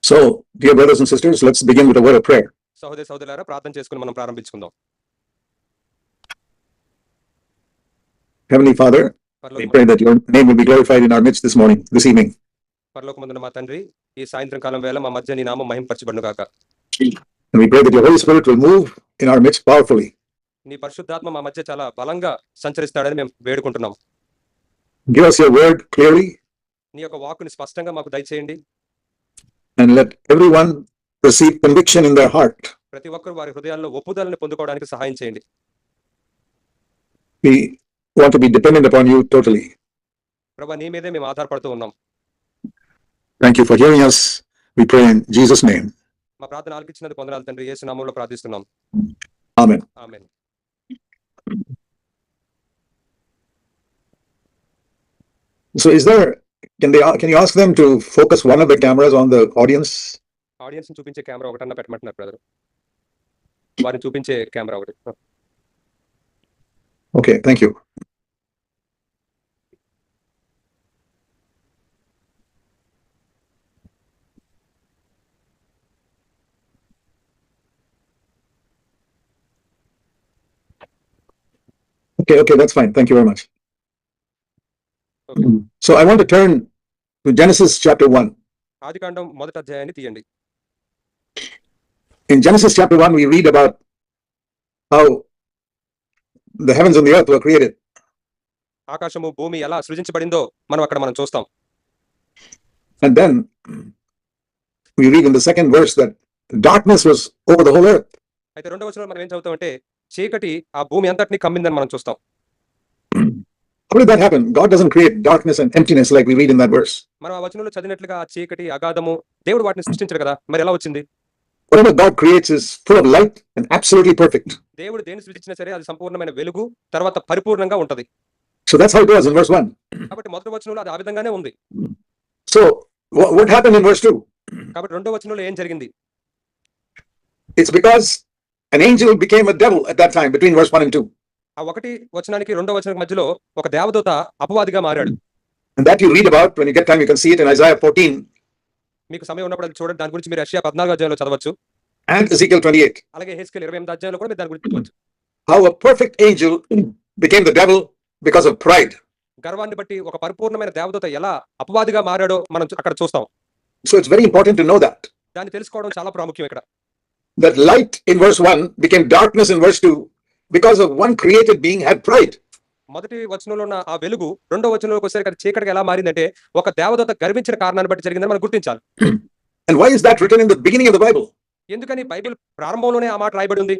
So, dear brothers and sisters, let's begin with a word of prayer. సహోదరి సహోదరులారా, ప్రార్థన చేసుకుని మనం ప్రారంభించుకుందాం. Heavenly Father, we pray that your name will be glorified in our midst this evening. పరలోకమందున్న మా తండ్రి, ఈ సాయంత్రం కాలం వేళ మా మధ్య నీ నామం మహింపరచబడును గాక. And we pray that your Holy Spirit will move in our midst powerfully. నీ పరిశుద్ధాత్మ మా మధ్య చాలా బలంగా సంచరిస్తాడని మేము వేడుకుంటున్నాం. Give us your word clearly. నీ యొక్క వాక్కుని స్పష్టంగా మాకు దయచేయండి. And let everyone receive conviction in their heart. ప్రతి ఒక్కరు వారి హృదయాల్లో ఒప్పుదలని పొందుకోవడానికి సహాయం చేయండి. We want to be dependent upon you totally. ప్రభువా, నీ మీదే మేము ఆధారపడుతూ ఉన్నాం. Thank you for hearing us. We pray in Jesus' name. మా ప్రార్థన ఆలకించినందుకు వందనాలు తండ్రి, యేసు నామములో ప్రార్థిస్తున్నాం. Amen. Amen. So can you ask them to focus one of the cameras on the audience? Audience ని చూపించే కెమెరా ఒకటన్నా పెట్టమంటున్నారు బ్రదర్. వారిని చూపించే కెమెరా ఒకటి. Okay, thank you. Okay, that's fine. Thank you very much. Okay. So I want to turn to Genesis chapter 1. ఆదికాండం మొదటి అధ్యాయాన్ని తీయండి. In Genesis chapter 1, we read about how the heavens and the earth were created. ఆకాశము భూమి ఎలా సృజించబడిందో మనం చూస్తాం. And then we read in the second verse that darkness was over the whole earth. అయితే రెండవ వచనంలో మనం ఏం చదువుతామంటే చీకటి ఆ భూమి అంతటిని కమ్మిందని మనం చూస్తాం. How did that happen? God doesn't create darkness and emptiness like we read in that verse. మనం ఆ వచనంలో చదివినట్లుగా ఆ చీకటి అగాధము దేవుడు వాటిని సృష్టించాడు కదా, మరి ఎలా వచ్చింది? Whatever God creates is full of light and absolutely perfect. దేవుడు దేన్ని సృష్టించినా సరే అది సంపూర్ణమైన వెలుగు, తర్వాత పరిపూర్ణంగా ఉంటది. So that's how it was in verse 1. కాబట్టి మొదటి వచనంలో అది ఆ విధంగానే ఉంది. So what happened in verse 2? కాబట్టి రెండో వచనంలో ఏం జరిగింది? It's because an angel became a devil at that time between verse 1 and 2. ఆ ఒకటి వచనానికి రెండో వచనం మధ్యలో ఒక దేవదూత అపవాదిగా మారాడు. And that you read about when you get time, you can see it in Isaiah 14. మీకు సమయం ఉన్నప్పుడు అది చూడండి, దాని గురించి మీరు యెషయా 14వ అధ్యాయంలో చదవచ్చు. And Ezekiel 28. అలాగే యెహెజ్కేలు 28వ అధ్యాయంలో కూడా మీరు దాని గురించి చదవచ్చు. How a perfect angel became the devil because of pride. గర్వాన్ని బట్టి ఒక పరిపూర్ణమైన దేవదూత ఎలా అపవాదిగా మారాడో మనం అక్కడ చూస్తాం. So it's very important to know that. దాన్ని తెలుసుకోవడం చాలా ప్రాముఖ్యం ఇక్కడ. That light in verse 1 became darkness in verse 2 because of one created being had pride. మొదటి వచనంలో ఉన్న ఆ వెలుగు రెండో వచనంలోకి వచ్చేసరికి అది చీకటిగా ఎలా మారిందంటే ఒక దేవదూత గర్వించిన కారణాన్ని బట్టి జరిగిందని మనం గుర్తించాలి. And why is that written in the beginning of the Bible? ఎందుకని బైబిల్ ప్రారంభంలోనే ఆ మాట రాయబడి ఉంది?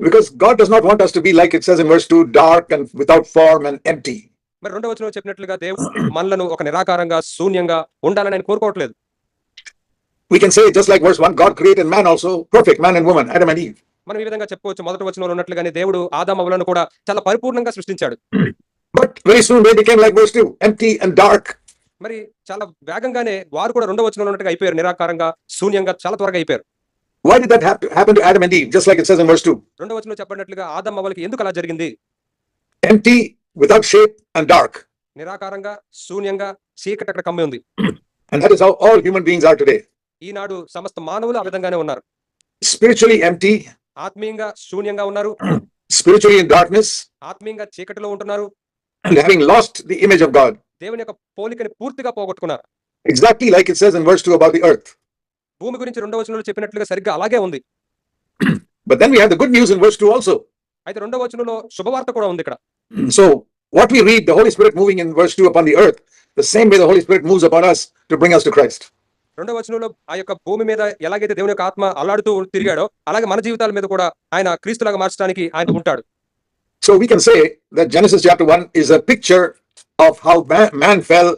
Because God does not want us to be like it says in verse 2, dark and without form and empty. మరి రెండో వచనంలో చెప్పినట్లుగా దేవుడు మనలను ఒక నిరాకారంగా శూన్యంగా ఉండాలని ఆయన కోరుకోవట్లేదు. We can say just like verse 1, God created man also, perfect man and woman, Adam and Eve. మనం ఈ విధంగా చెప్పుకోవచ్చు, మొదటి వచనంలో ఉన్నట్లుగానే దేవుడు ఆదాము హవ్వలను కూడా చాలా పరిపూర్ణంగా సృష్టించాడు. But very soon they became like verse 2, empty and dark. మరి చాలా వేగంగానే వారు కూడా రెండో వచనంలో ఉన్నట్టుగా అయిపోయారు, నిరాకారంగా శూన్యంగా చాలా త్వరగా అయిపోయారు. Why did that happen to Adam and Eve, just like it says in verse 2? రెండో వచనంలో చెప్పినట్లుగా ఆదాము హవ్వలకి ఎందుకు అలా జరిగింది? Empty, without shape and dark. నిరాకారంగా శూన్యంగా చీకటి అక్కడ కమ్మి ఉంది. And that is how all human beings are today. ఈనాడు సమస్త మానవులు ఆ విధంగానే ఉన్నారు. Spiritually empty, ఆత్మీయంగా శూన్యంగా ఉన్నారు, spiritually in darkness, ఆత్మీయంగా చీకటిలో ఉంటున్నారు, and having lost the image of God. దేవుని యొక్క పోలికని పూర్తిగా పోగొట్టుకున్నారు. Exactly like it says in verse 2 about the earth. భూమి గురించి రెండో వచనంలో చెప్పినట్లుగా సరిగ్గా అలాగే ఉంది. But then we have the good news in verse 2 also. అయితే రెండో వచనంలో శుభవార్త కూడా ఉంది ఇక్కడ. So what we read, the Holy Spirit moving in verse 2 upon the earth, the same way the Holy Spirit moves upon us to bring us to Christ. రెండో వచనంలో ఆ యొక్క భూమి మీద ఎలాగైతే దేవుని యొక్క ఆత్మ అల్లాడుతూ తిరిగాడో అలాగే మన జీవితాల మీద కూడా ఆయన క్రీస్తులాగా మార్చడానికి ఆయన ఉంటాడు. So we can say that Genesis chapter 1 is a picture of how man fell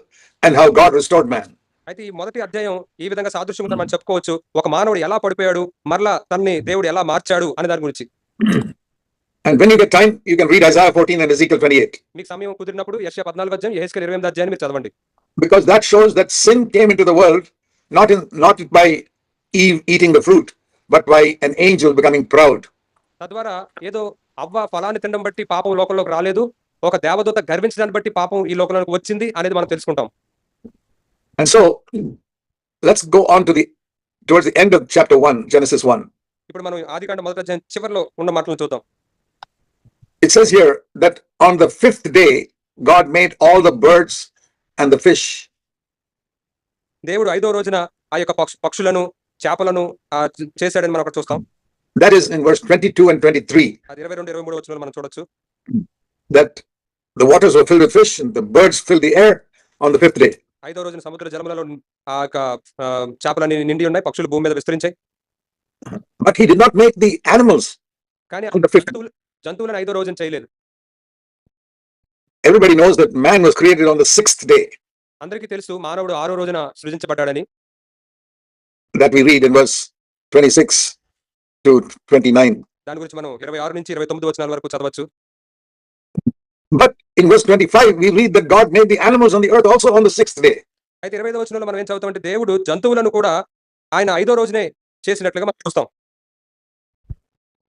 and how God restored man. అయితే ఈ మొదటి అధ్యాయం ఈ విధంగా సాదృశ్యంగా మనం చెప్పుకోవచ్చు, ఒక మానవుడు ఎలా పడిపోయాడు, మరలా తనని దేవుడు ఎలా మార్చాడు అనే దాని గురించి. And when you get time, you can read Isaiah 14 and Ezekiel 28. మీకు సమయం కుదిరినప్పుడు యెషయా 14వ అధ్యాయం, యెహెజ్కేలు 28వ అధ్యాయాన్ని మీరు చదవండి. Because that shows that sin came into the world not by Eve eating the fruit, but by an angel becoming proud. తద్వారా ఏదో అవ్వ ఫలాన్ని తినడం బట్టి పాపం లోకంలోకి రాలేదు, ఒక దేవదూత గర్వించడాన్ని బట్టి పాపం ఈ లోకంలోకి వచ్చింది అనేది మనం తెలుసుకుంటాం. And so let's go on towards the end of chapter 1, Genesis 1. ఇప్పుడు మనం ఆదికాండం మొదటి అధ్యాయం చివరిలో ఉన్న మాటలను చూద్దాం. It says here that on the 5th day, God made all the birds and the fish. దేవుడు 5వ రోజున ఆ యొక్క పక్షులను చేపలను చేశాడని మనం అక్కడ చూస్తాం. That is in verse 22 and 23. అది 22 23 వచనాలు మనం చూడొచ్చు. That the waters were filled with fish and the birds filled the air on the 5th day. 5వ రోజున సముద్ర జలములలో ఆ యొక్క చేపలన్నీ నిండి ఉన్నాయి, పక్షులు భూమి మీద విస్తరించాయి. But he did not make the animals కానీ on the 5th. జంతువులను 5వ రోజున చేయలేదు. Everybody knows that man was created on the 6th day. అందరికీ తెలుసు మానవుడు 6వ రోజున సృజించబడ్డాడని. That we read in verse 26 to 29. దాని గురించి మనం 26 నుంచి 29 వచనాల వరకు చదవచ్చు. But in verse 25 we read that God made the animals on the earth also on the 6th day. అయితే 25వ వచనంలో మనం ఏం చదువుతామంటే దేవుడు జంతువులను కూడా ఆయన 5వ రోజునే చేసినట్లుగా మనం చూస్తాం.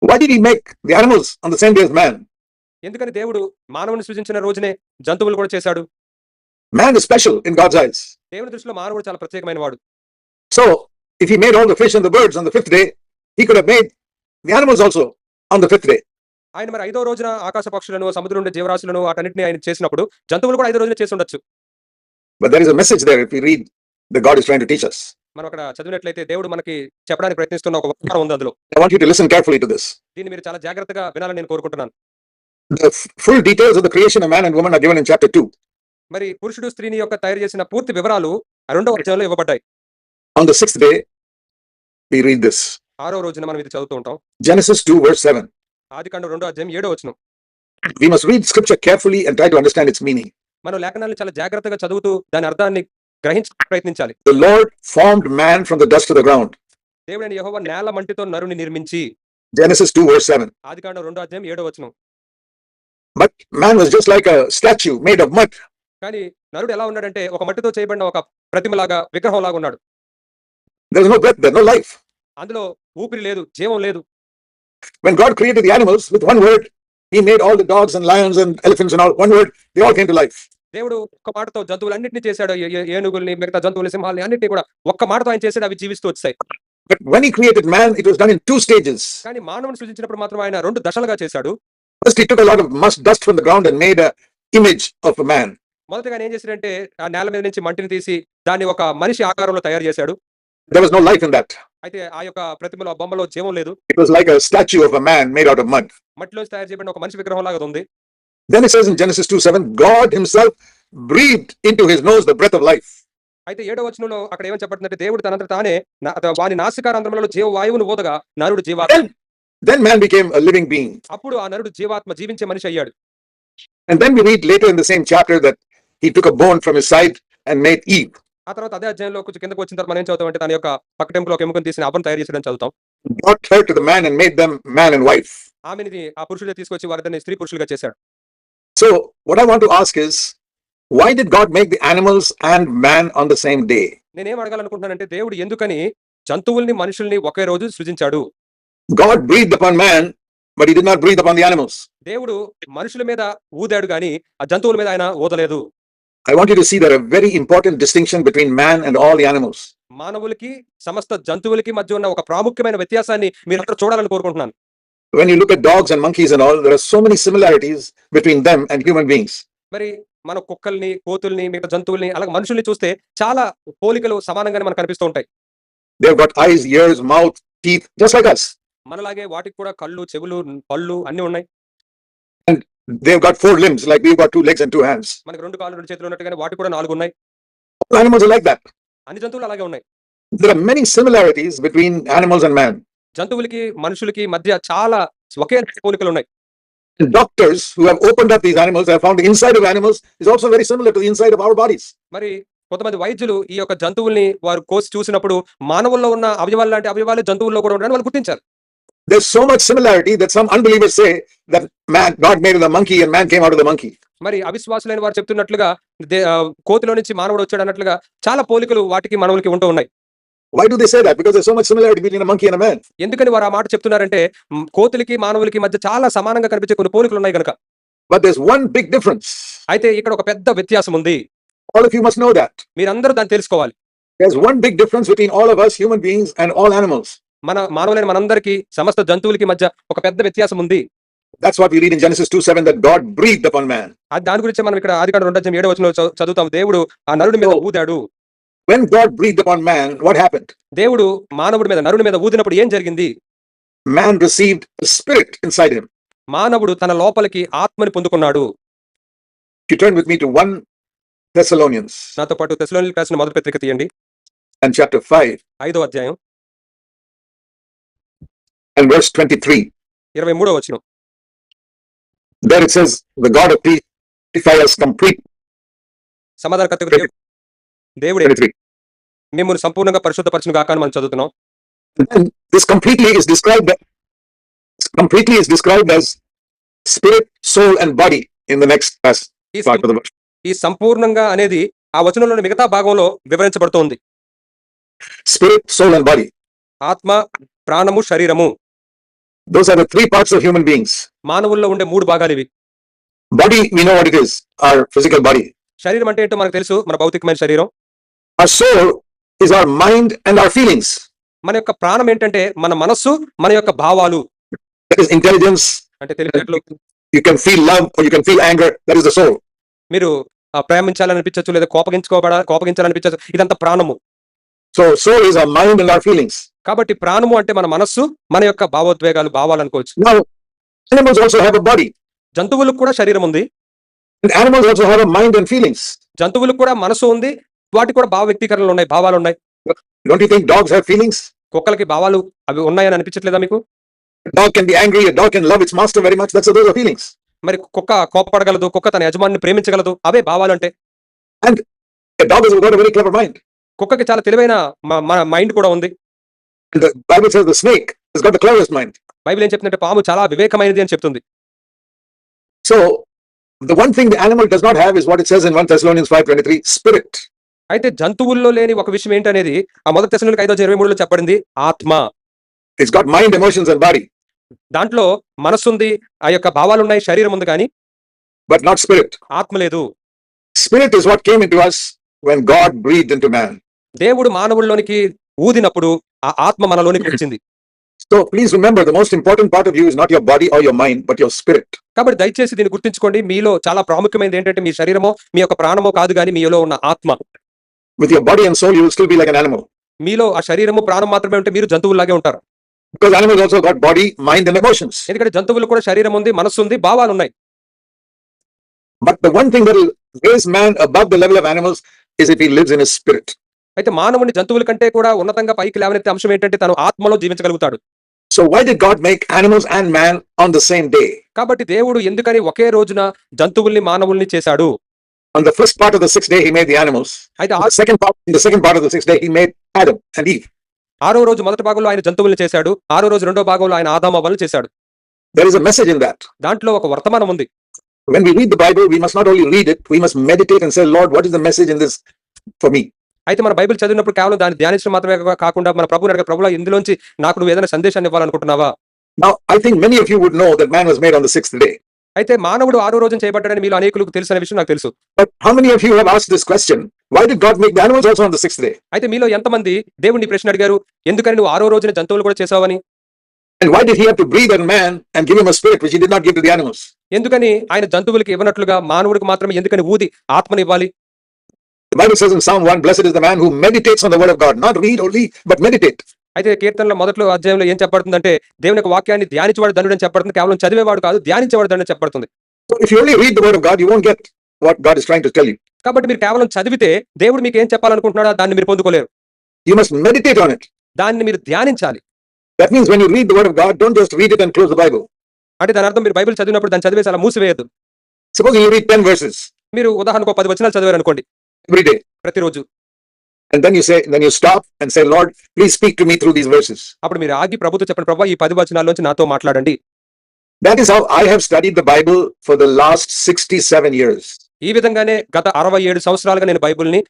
Why did he make the animals on the same day as man? ఎందుకని దేవుడు మానవుని సృజించిన రోజునే జంతువులు కూడా చేశాడు? Man is special in God's eyes. దేవుని దృష్టిలో మానవుడు చాలా ప్రత్యేకమైన వాడు. So if he made all the fish and the birds on the 5th day, he could have made the animals also on the 5th day. ఆయన మరి 5వ రోజున ఆకాశ పక్షులను, సముద్రంలో ఉండే జీవరాశులను వాటన్నిటిని ఆయన చేసినప్పుడు జంతువులు కూడా 5వ రోజున చేసి ఉండొచ్చు. But there is a message there if we read that God is trying to teach us. మనం అక్కడ చదివినట్లయితే దేవుడు మనకి చెప్పడానికి ప్రయత్నిస్తున్న ఒక వాక్యం ఉంది అందులో. I want you to listen carefully to this. దీన్ని మీరు చాలా జాగ్రత్తగా వినాలని నేను కోరుకుంటున్నాను. The full details of the creation of man and woman are given in chapter 2. మరి పురుషుడు స్త్రీని యొక్క తయారు చేసిన పూర్తి వివరాలు 2వ అధ్యాయంలో ఇవ్వబడ్డాయి. On the 6th day we read this. 6వ రోజున మనం ఇది చదువుతూ ఉంటాం. Genesis 2 verse 7. ఆదికాండం 2వ అధ్యాయం 7వ వచనం. We must read scripture carefully and try to understand its meaning. మనం లేఖనాలను చాలా జాగ్రత్తగా చదువుతూ దాని అర్థాన్ని గ్రహించడానికి ప్రయత్నించాలి. The Lord formed man from the dust of the ground. దేవుడైన యెహోవా నేల మంటితో నరుని నిర్మించి. Genesis 2 verse 7. ఆదికాండం 2వ అధ్యాయం 7వ వచనం. But man was just like a statue made of mud. కానీ నరుడు ఎలా ఉన్నాడంటే ఒక మట్టితో చేయబడిన ఒక ప్రతిమలాగా, విగ్రహంలాగా ఉన్నాడు. There is no breath, there is no life. అందులో ఊపిరి లేదు, జీవం లేదు. When God created the animals with one word, he made all the dogs and lions and elephants and all, one word, they all came to life. దేవుడు ఒక్క మాటతో జంతువులన్నింటినీ చేశాడు. ఏనుగుల్ని, మిగతా జంతువుల్ని, సింహాల్ని అన్నిటినీ కూడా ఒక్క మాటతో ఆయన చేశాడు, అవి జీవిస్తూ వచ్చాయి. But when he created man, it was done in 2 stages. కానీ మానవుని సృజించినప్పుడు మాత్రం ఆయన 2 దశలుగా చేశాడు. First he took a lot of dust from the ground and made a image of a man. మొదటగా ఆయన ఏం చేశాడంటే ఆ నేల మీద నుంచి మట్టిని తీసి దాన్ని ఒక మనిషి ఆకారంలో తయారు చేశాడు. There was no life in that. అయితే ఆ యొక్క ప్రతిమలో, బొమ్మలో జీవం లేదు. It was like a statue of a man made out of mud. మట్టిలోంచి తయారు చేయబడిన ఒక మనిషి విగ్రహం లాగా ఉంది. Then it says in Genesis 2:7, God himself breathed into his nose the breath of life. అయితే 7వ వచనంలో అక్కడ ఏమని చెప్పబడుతుందంటే దేవుడు తనంతట తానే వాని నాసికారంధ్రములలో జీవ వాయువును ఊదగా నరుడు జీవాత్మ. Then man became a living being. అప్పుడు ఆ నరుడు జీవాత్మ, జీవించే మనిషి అయ్యాడు. And then we read later in the same chapter that he took a bone from his side and made Eve. ఆ తర్వాత అదే అధ్యాయంలో కొంచెం కిందకు వచ్చిన తర్వాత మనం ఏం చదువుతామంటే తన యొక్క పక్కటెంపులో ఒక ఎముకను తీసిన అవ్వను తయారు చేసాడని చదువుతాం. Brought her to the man and made them man and wife. ఆమెని ఆ పురుషుడే తీసుకొచ్చి వారిద్దరిని స్త్రీ పురుషులుగా చేశాడు. So what I want to ask is, why did God make the animals and man on the same day? నేనేం అడగాలనుకుంటున్నానంటే దేవుడు ఎందుకని జంతువుల్ని, మనుషుల్ని ఒకే రోజు సృజించాడు? God breathed upon man, but he did not breathe upon the animals. దేవుడు మనుషుల మీద ఊదాడు గాని ఆ జంతువుల మీద ఆయన ఊదలేదు. I want you to see there a very important distinction between man and all the animals. మానవులకి సమస్త జంతువులకి మధ్య ఉన్న ఒక ప్రాముఖ్యమైన వ్యత్యాసాన్ని మీరు అందరూ చూడాలని కోరుకుంటున్నాను. When you look at dogs and monkeys and all, there are so many similarities between them and human beings. మరి మన కుక్కల్ని, కోతుల్ని, మిగతా జంతువుల్ని, అలాగే మనుషుల్ని చూస్తే చాలా పోలికలు సమానంగానే మనకు కనిపిస్తూ ఉంటాయి. They've got eyes, ears, mouth, teeth, just like us. మనలాగే వాటికి కూడా కళ్ళు, చెవులు, పళ్ళు అన్ని ఉన్నాయి. And they've got 4 limbs, like we've got 2 legs and 2 hands. మనకి 2 కాళ్ళు, 2 చేతులు ఉన్నట్టుగానే వాటికి కూడా 4 ఉన్నాయి. All animals are like that. అన్ని జంతువులు అలాగే ఉన్నాయి. There are many similarities between animals and man. జంతువులకి, మనుషులకి మధ్య చాలా ఒకే పోలికలు ఉన్నాయి. And doctors who have opened up these animals have found the inside of animals is also very similar to the inside of our bodies. మరి కొంతమంది వైద్యులు ఈ యొక్క జంతువుల్ని వారు కోసి చూసినప్పుడు మానవుల్లో ఉన్న అవయవాలు లాంటి అవయవాలు జంతువుల్లో కూడా ఉన్నాయని వాళ్ళు గుర్తించారు. There's so much similarity that some unbelievers say that God made the monkey and man came out of the monkey. మరి అవిశ్వాసులైన వారు చెప్తున్నట్లుగా కోతిలో నుంచి మానవుడు వచ్చాడు అన్నట్లుగా చాలా పోలికలు వాటికి మనవులకి ఉంటూ ఉన్నాయి. Why do they say that? Because there's so much similarity between a monkey and a man. ఎందుకని వారు ఆ మాట చెప్తున్నారంటే కోతులకి, మానవులకి మధ్య చాలా సమానంగా కనిపించే కొన్ని పోలికలు ఉన్నాయి కనుక. But there's one big difference. అయితే ఇక్కడ ఒక పెద్ద వ్యత్యాసం ఉంది. All of you must know that. మీరందరూ దాన్ని తెలుసుకోవాలి. There's one big difference between all of us human beings and all animals. మన మానవులైన మనందరికీ సమస్త జంతువులకి మధ్య ఒక పెద్ద వ్యత్యాసం ఉంది. That's what we read in Genesis 2:7, that God breathed upon man. దాని గురించి మనం ఇక్కడ ఆదికాండం 2:7 చదువుతాం. దేవుడు ఆ నరుడి మీద ఊదాడు. When God breathed upon man, what happened? దేవుడు మానవుడి మీద నరుడి మీద ఊదినప్పుడు ఏం జరిగింది? Man received a spirit inside him. మానవుడు తన లోపలికి ఆత్మని పొందుకున్నాడు. If you turn with me to 1 Thessalonians నాతో పాటు తెస్సలోనికీయులకు రాసిన మొదటి పత్రిక తీయండి. and chapter 5 5వ అధ్యాయం and verse 23. 23వ వచనం. There it says, the God of peace sanctify us complete. సమాధానకర్తకు దేవుడే 23. మిమ్మల్ని సంపూర్ణంగా పరిశుద్ధపరచును గాక అని మనం చదువుతున్నాం. And then this completely is described as spirit, soul and body in the next ఈ part of the verse. ఈ సంపూర్ణంగా అనేది ఆ వచనంలోని మిగతా భాగంలో వివరించబడుతోంది. Spirit, soul and body. ఆత్మ, ప్రాణము, శరీరము. Those are the three parts of human beings. మానవుల్లో ఉండే 3 భాగాలు ఇవి. Body, we know what it is, our physical body. శరీరం అంటే ఏంటో మనకు తెలుసు, మన భౌతికమైన శరీరం. Our soul is our mind and our feelings. మన యొక్క ప్రాణం ఏంటంటే మన మనస్సు, మన యొక్క భావాలు. That is intelligence. అంటే తెలివితేటలు. You can feel love or you can feel anger. That is the soul. మీరు ప్రేమించాలనిపించచ్చు, లేదా కోపగించాలనిపించచ్చు. ఇదంతా ప్రాణము. So soul is our mind and our feelings. కాబట్టి ప్రాణము అంటే మన మనస్సు, మన యొక్క భావోద్వేగాలు, భావాలు అనుకోవచ్చు. Now, animals also have a body. జంతువులకు కూడా శరీరం ఉంది. And animals also have a mind and feelings. జంతువులకు కూడా మనసు ఉంది, వాటికి కూడా భావ వ్యక్తీకరణలు ఉన్నాయి, భావాలు ఉన్నాయి. Don't you think dogs have feelings? కుక్కలకి భావాలు అవి ఉన్నాయని అనిపించట్లేదా మీకు? A dog can be angry, a dog can love its master very much. Those are feelings. మరి కుక్క కోపపడగలదు, కుక్క తన యజమానిని ప్రేమించగలదు, అవే భావాలు అంటే. A dog has got a very clever mind. కుక్కకి చాలా తెలివైన మైండ్ కూడా ఉంది. And the Bible says the snake has got the cleverest mind. Bible ఏం చెప్తుందంటే పాము చాలా వివేకమైనది అని చెప్తుంది. So the one thing the animal does not have is what it says in 1 Thessalonians 5:23, spirit. అయితే జంతువుల్లో లేని ఒక విషయం ఏంటనేది ఆ మొదటి తెస్సలోనికీయులకు 5:23లో చెప్పబడింది, ఆత్మ. It's got mind, emotions and body, దాంట్లో మనస్సు ఉంది, ఆ యొక్క భావాలు ఉన్నాయి, శరీరం ఉంది, కానీ but not spirit. ఆత్మ లేదు. Spirit is what came into us when God breathed into man. దేవుడు మానవుల్లోనికి ఊదినప్పుడు ఆ ఆత్మ మనలోనికి వచ్చింది. So please remember, the most important part of you is not your body or your mind, but your spirit. కాబట్టి దయచేసి దీన్ని గుర్తుంచుకోండి. మీలో చాలా ప్రాముఖ్యమైనది ఏంటంటే మీ శరీరమో, మీ యొక్క ప్రాణమో కాదు, కానీ మీలో ఉన్న ఆత్మ. With your body and soul, you will still be like an animal. మీలో ఆ శరీరము, ప్రాణం మాత్రమే ఉంటే మీరు జంతువుల్లాగే ఉంటారు. Because animals also got body, mind and emotions. ఎందుకంటే జంతువులు కూడా శరీరం ఉంది, మనస్సు ఉంది, భావాలు ఉన్నాయి. But the one thing that will raise man above the level of animals is if he lives in his spirit. అయితే మానవుని జంతువుల కంటే కూడా ఉన్నతంగా పైకి లేవనెత్తే అంశం ఏంటంటే తను ఆత్మలో జీవించగలుగుతాడు. So why did God make animals and man on the same day? కాబట్టి దేవుడు ఎందుకని ఒకే రోజున జంతువుల్ని, మానవుల్ని చేశాడు? On the first part of the 6th day, he made the animals. అయితే In the second part of the 6th day, he made Adam and Eve. 6వ రోజు మొదటి భాగంలో ఆయన జంతువుల్ని చేశాడు, 6వ రోజు రెండో భాగంలో ఆయన ఆదాము అవ్వలను చేశాడు. There is a message in that. దాంట్లో ఒక వర్తమానం ఉంది. When we read the Bible, we must not only read it, we must meditate and say, Lord, what is the message in this for me? అయితే మన Bible చదివినప్పుడు కేవలం దాన్ని ధ్యానించడం మాత్రమే కాకుండా మన ప్రభువుని అడగ, ప్రభువా ఇందులోంచి నాకు నువ్వు ఏదైనా సందేశాన్ని ఇవ్వాలనుకుంటున్నావా? Now, I think many of you would know that man was made on the 6th day. అయితే మానవుడు 6వ రోజున చేయబడ్డాడని మీలో అనేకులకు తెలిసిన విషయం నాకు తెలుసు. But how many of you have asked this question? Why did God make the animals also on the 6th day? అయితే మీలో ఎంతమంది దేవుడిని ప్రశ్న అడిగారు, ఎందుకని నువ్వు 6వ రోజున జంతువులు కూడా చేసావని? And why did he have to breathe on man and give him a spirit which he did not give to the animals? ఎందుకని ఆయన జంతువులకి ఇవ్వనట్లుగా మానవుడికి మాత్రమే ఎందుకని ఊది ఆత్మని ఇవ్వాలి? The Bible says in Psalm 1, blessed is the man who meditates on the word of God, not read only, but meditate. అయితే కీర్తనలో మొదట్లో అధ్యాయంలో ఏం చెప్పబడుతుందంటే దేవుని యొక్క వాక్యాన్ని ధ్యానించేవాడు ధనుడు అని చెప్పబడుతుంది, కేవలం చదివేవాడు కాదు, ధ్యానించేవాడు ధనుడు అని చెప్పబడుతుంది. So if you only read the word of God, you won't get what God is trying to tell you. కాబట్టి మీరు కేవలం చదివితే దేవుడు మీకు ఏం చెప్పాలనుకుంటున్నాడో దాన్ని మీరు పొందుకోలేరు. You must meditate on it. దాన్ని మీరు ధ్యానించాలి. That means when you read the word of God, don't just read it and close the Bible. అంటే దాని అర్థం మీరు బైబిల్ చదివినప్పుడు దాన్ని చదివేసి అలా మూసివేయద్దు. Suppose you read 10 verses. మీరు ఉదాహరణకు 10 వచనాలు చదివారు అనుకోండి every day. ప్రతిరోజు. And then you stop and say, Lord, please speak to me through these verses. అప్పుడు మీరు ఆగి ప్రభుతో చెప్పండి, ప్రభువా ఈ 10 వచనాల్లోంచి నాతో మాట్లాడండి. That is how I have studied the Bible for the last 67 years. ఈ విధంగానే గత 67 సంవత్సరాలుగా నేను బైబిల్ని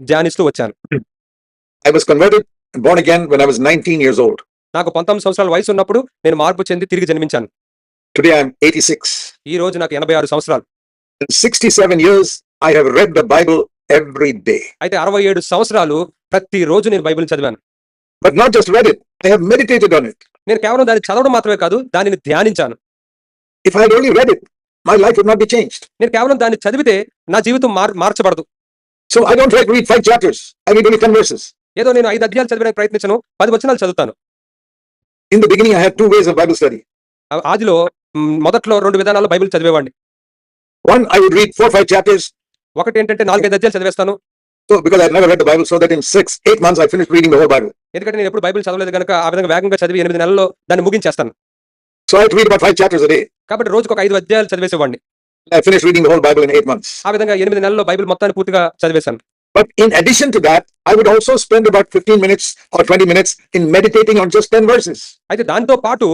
ధ్యానిస్తూ వచ్చాను. I was converted and born again when I was 19 years old. నాకు 19 సంవత్సరాల వయసు ఉన్నప్పుడు నేను మార్పు చెంది తిరిగి జన్మించాను. Today I am 86. ఈ రోజు నాకు 86 సంవత్సరాలు. In 67 years I have read the Bible every day. అయితే 67 సంవత్సరాలు ప్రతిరోజు నేను బైబిల్ చదివాను. But not just read it, I have meditated on it. నేను కేవలం దాన్ని చదవడం మాత్రమే కాదు, దానిని ధ్యానించాను. If I had only read it, my life would not be changed. నేను కేవలం దాన్ని చదివితే నా జీవితం మార్చబడదు. So I don't try to read 5 chapters. I read only 10 verses. ఏదో నేను 5 అధ్యాయాలు చదవడానికి ప్రయత్నించను, 10 వచనాలు చదువుతాను. In the beginning, I had 2 ways of Bible study. ఆదిలో మొదట్లో 2 విధానాల్లో Bible చదివేవాడిని. One, I would read 4-5 chapters. ఒకటి ఏంటంటే 4-5 అధ్యాయాలు చదివేస్తాను. So because I had never read the Bible, so that in 6-8 months I finished reading the whole Bible. ఎందుకంటే నేను ఎప్పుడు Bible చదవలేదు కనుక ఆ విధంగా వేగంగా చదివి 8 నెలల్లో దాన్ని ముగించేస్తాను. So I had to read about 5 chapters a day. కాబట్టి రోజుకు ఒక 5 అధ్యాయాలు చదివేసేవాడిని. I finished reading the whole Bible in 8 months. ఆ విధంగా 8 నెలల్లో బైబిల్ మొత్తాన్ని పూర్తిగా చదివేశాను. But in addition to that, I would also spend about 15 minutes or 20 minutes in meditating on just 10 verses. అయితే దాంతో పాటు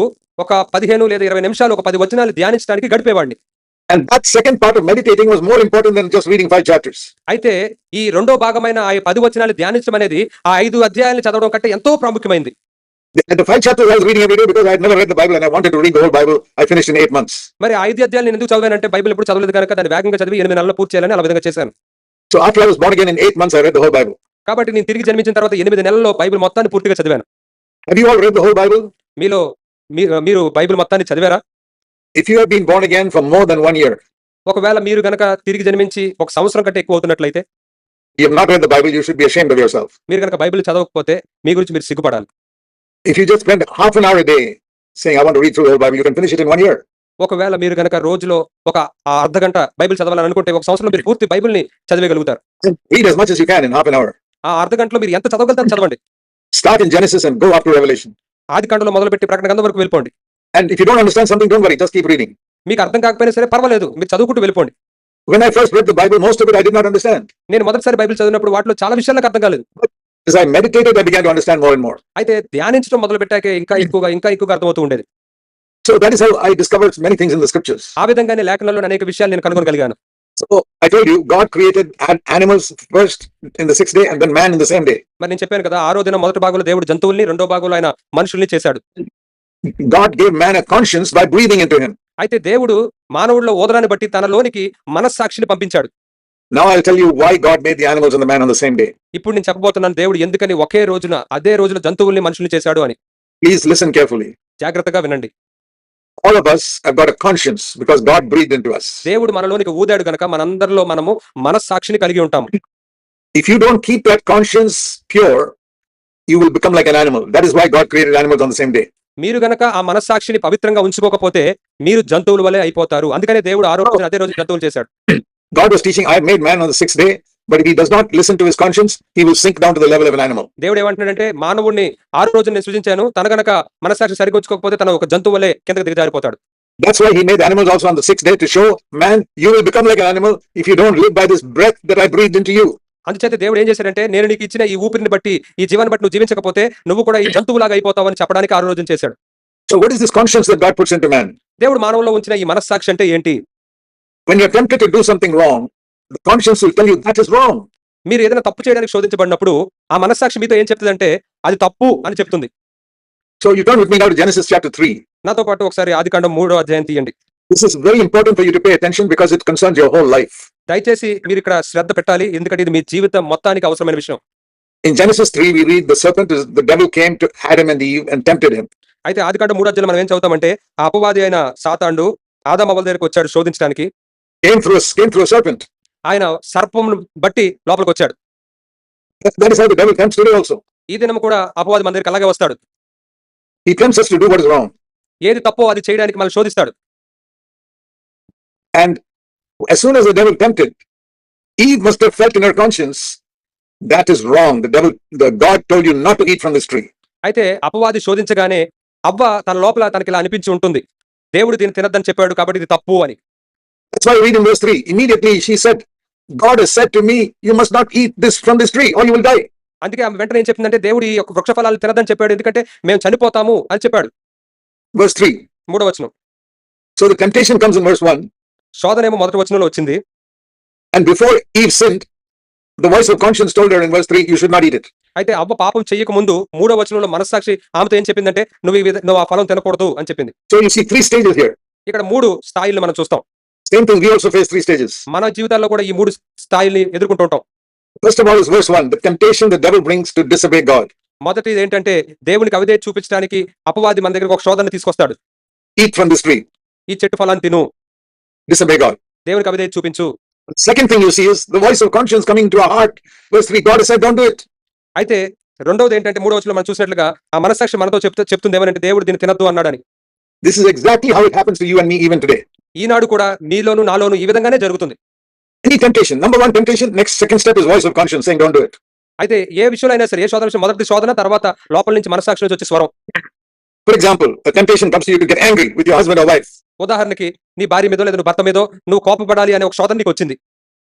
ఒక 15 లేదా 20 నిమిషాలు ఒక 10 వచనాలు ధ్యానించడానికి గడిపేవాడిని. And that second part of meditating was more important than just reading 5 chapters. అయితే ఈ రెండో భాగమైన ఆ 10 వచనాలు ధ్యానించడం అనేది ఆ 5 అధ్యాయాలను చదవడం కంటే ఎంతో ప్రాముఖ్యమైంది. The 5 chapters I was reading every day because I had never read the Bible and I wanted to read the whole Bible. I finished in 8 months. మరి 5 అధ్యాయాలు నేను ఎందుకు చదివానంటే బైబిల్ ఎప్పుడు చదవలేదు కనుక దాన్ని వేగంగా చదివి 8 నెలల్లో పూర్తి చేయాలని ఆ విధంగా చేశాను. So after I was born again in 8 months, I read the whole Bible. కాబట్టి నేను తిరిగి జన్మించిన తర్వాత 8 నెలల్లో బైబిల్ మొత్తాన్ని పూర్తిగా చదివాను. Have you all read the whole Bible? మీరు బైబిల్ మొత్తాన్ని చదివారా? If you have been born again for more than 1 year, ఒకవేళ మీరు గనక తిరిగి జన్మించి 1 సంవత్సరం కంటే ఎక్కువ అవుతున్నట్లయితే, you have not read the Bible, you should be ashamed of yourself. మీరు గనక బైబిల్ చదవకపోతే మీ గురించి మీరు సిగ్గుపడాలి. If you just spend half an hour a day saying, I want to read through the whole Bible, you can finish it in 1 year. ఒకవేళ మీరు గనక రోజులో ఒక అర్ధ గంట బైబిల్ చదవాలని అనుకుంటే 1 సంవత్సరంలో మీరు పూర్తి బైబిల్ని చదివేయగలుగుతారు. Read as much as you can in half an hour. ఆ అర్ధ గంటలో మీరు ఎంత చదవగలుగుతారో చదవండి. Start in Genesis and go up to Revelation. ఆదికాండంలో మొదలుపెట్టి ప్రకటన గ్రంథం వరకు వెళ్ళిపోండి. And if you don't understand something, don't worry, just keep reading. మీకు అర్థం కాకపోయినా సరే పర్వాలేదు, మీరు చదువుకుంటూ వెళ్ళిపోండి. When I first read the Bible, most of it I did not understand. నేను మొదటిసారి బైబిల్ చదివినప్పుడు వాటిలో చాలా విషయాలు నాకు అర్థం కాలేదు. As I meditated, I began to understand more and more. అయితే ధ్యానించడం మొదలు పెట్టాక ఇంకా ఎక్కువగా అర్థమవుతూ ఉండేది. So that is how I discovered many things in the scriptures. ఆ విధంగానే లేఖనాల్లో అనేక విషయాలు నేను కనుగొనగలిగాను. So I told you, God created animals first in the 6th day and then man in the same day. మరి నేను చెప్పాను కదా, 6వ దినం మొదటి భాగంలో దేవుడు జంతువుల్ని, రెండో భాగంలో ఆయన మనుషుల్ని చేశాడు. God gave man a conscience by breathing into him. అయితే దేవుడు మానవుడిలో ఓదరాన్ని బట్టి తనలోనికి మనస్సాక్షిని పంపించాడు. Now I'll tell you why God made the animals and the man on the same day. ఇప్పుడు నేను చెప్పబోతున్నాను దేవుడు ఎందుకని ఒకే రోజున అదే రోజున జంతువుల్ని మనుషుల్ని చేశాడు అని. Please listen carefully. జాగ్రత్తగా వినండి. All of us have got a conscience because God breathed into us. దేవుడు మనలోనికి ఊదాడు గనక మనందరిలో మనము మనస్సాక్షిని కలిగి ఉంటాము. If you don't keep that conscience pure, you will become like an animal. That is why God created animals on the same day. మీరు గనక ఆ మనస్సాక్షిని పవిత్రంగా ఉంచుకోకపోతే మీరు జంతువుల వలె అయిపోతారు. అందుకనే దేవుడు అదే రోజు జంతువులు చేశాడు. God was teaching, I have made man on the 6th day, but if he does not listen to his conscience, he will sink down to the level of an animal. దేవుడు ఏమంటున్నాడంటే మానవుడిని 6వ రోజున నేను సృజించాను, తన గనక మనస్సాక్షి సరిగ్గా ఉంచుకోకపోతే తన ఒక జంతువు వలె కిందకి దిగజారిపోతాడు. That's why he made animals also on the 6th day to show man, you will become like an animal if you don't live by this breath that I breathed into you. అందుచేత దేవుడు ఏం చేశాడంటే నేను నీకు ఇచ్చిన ఈ ఊపిరిని బట్టి, ఈ జీవాన్ని బట్టి నువ్వు జీవించకపోతే నువ్వు కూడా ఈ జంతువులాగా అయిపోతావని చెప్పడానికి 6వ రోజున చేశాడు. So what is this conscience that God puts into man? దేవుడు మానవుల్లో ఉంచిన ఈ మనస్సాక్షి అంటే ఏంటి? When you're tempted to do something wrong, the conscience will tell you that is wrong. మీరు ఏదైనా తప్పు చేయడానికి శోధించబడినప్పుడు ఆ మనస్సాక్షి మీతో ఏం చెప్తుందంటే అది తప్పు అని చెప్తుంది. So you turn with me now to Genesis chapter 3. నాతో పాటు ఒకసారి ఆదికాండం 3వ అధ్యాయం తీయండి. This is very important for you to pay attention because it concerns your whole life. దయచేసి మీరు ఇక్కడ శ్రద్ధ పెట్టాలి, ఎందుకంటే ఇది మీ జీవితం మొత్తానికి అవసరమైన విషయం. In Genesis 3, we read the devil came to Adam and Eve and tempted him. అయితే ఆదికాండం 3వ అధ్యాయంలో మనం ఏం చదువుతామంటే ఆ అపవాది అయిన సాతానుడు ఆదాము అవ్వల దగ్గరికి వచ్చాడు శోధించడానికి. Came through a serpent. ఆయన సర్పంను బట్టి లోపలికి వచ్చాడు. That is how the devil tempts today also. ఈ దినం కూడా అపవాది మన దగ్గరికి అలాగే వస్తాడు. He tempts us to do what is wrong. ఏది తప్పో అది చేయడానికి మనల్ని శోధిస్తాడు. And as soon as the devil tempted, Eve must have felt in her conscience that is wrong. God told you not to eat from this tree. అయితే అపవాది శోధించగానే అవ్వ తన లోపల తనకి ఇలా అనిపించి ఉంటుంది, దేవుడు దీన్ని తినద్దని చెప్పాడు కాబట్టి ఇది తప్పు అని. That's why we read in verse 3. Immediately she said, God has said to me, you must not eat this from this tree or you will die. అందుకే ఆమె వెంటనే ఏం చెప్పిందంటే దేవుడు ఈ యొక్క వృక్ష ఫలాలు తినదని చెప్పాడు, ఎందుకంటే మేము చనిపోతాము అని చెప్పాడు. Verse 3. 3వ వచనం. So the temptation comes in verse 1. శోధనేమో మొదటి వచనంలో వచ్చింది. And before Eve sinned, the voice of conscience told her in verse 3, you should not eat it. అయితే అవ్వ పాపం చెయ్యక ముందు 3వ వచనంలో మనస్సాక్షి ఆమెతో ఏం చెప్పిందంటే నువ్వు ఆ ఫలం తినకూడదు అని చెప్పింది. So you see 3 stages here. ఇక్కడ 3 స్థాయిలను మనం చూస్తాం. Same thing, we also face 3 stages. మన జీవితాల్లో కూడా ఈ 3 స్థాయిల్ని ఎదుర్కొంటూ ఉంటాం. First of all is verse 1, the temptation the devil brings to disobey God. మొదటిది ఏంటంటే దేవునికి అవిధేయత చూపించడానికి అపవాది మన దగ్గరకు ఒక శోధన తీసుకొస్తాడు. Eat from this tree, ఈ చెట్టు ఫలాన్ని తిను, disobey God. దేవునికి అవిధేయత చూపించు. Second thing you see is the voice of conscience coming into our heart. Verse 3, God has said, don't do it. అయితే రెండవది ఏంటంటే మూడో వచనంలో మనం చూసినట్లుగా ఆ మనస్సాక్షి మనతో చెప్తుంది ఏమనంటే దేవుడు దీన్ని తినద్దు అన్నాడని. This is exactly how it happens to you and me even today. ఈనాడు కూడా మీలోను నాలోను ఈ విధంగానే జరుగుతుంది. Any temptation, number one temptation, second step is voice of conscience saying, don't do it. అయితే ఏ విషయంలో అయినా సరే, ఏ శోధన విషయం మొదటి శోధన, తర్వాత లోపల నుంచి మనస్సాక్షి నుంచి వచ్చే స్వరం. For example, a temptation comes to you to get angry with your husband or wife. ఉదాహరణకి నీ భార్య మీదో లేదా నువ్వు భర్త మీదో నువ్వు కోపపడాలి అనే ఒక శోధన నీకు వచ్చింది.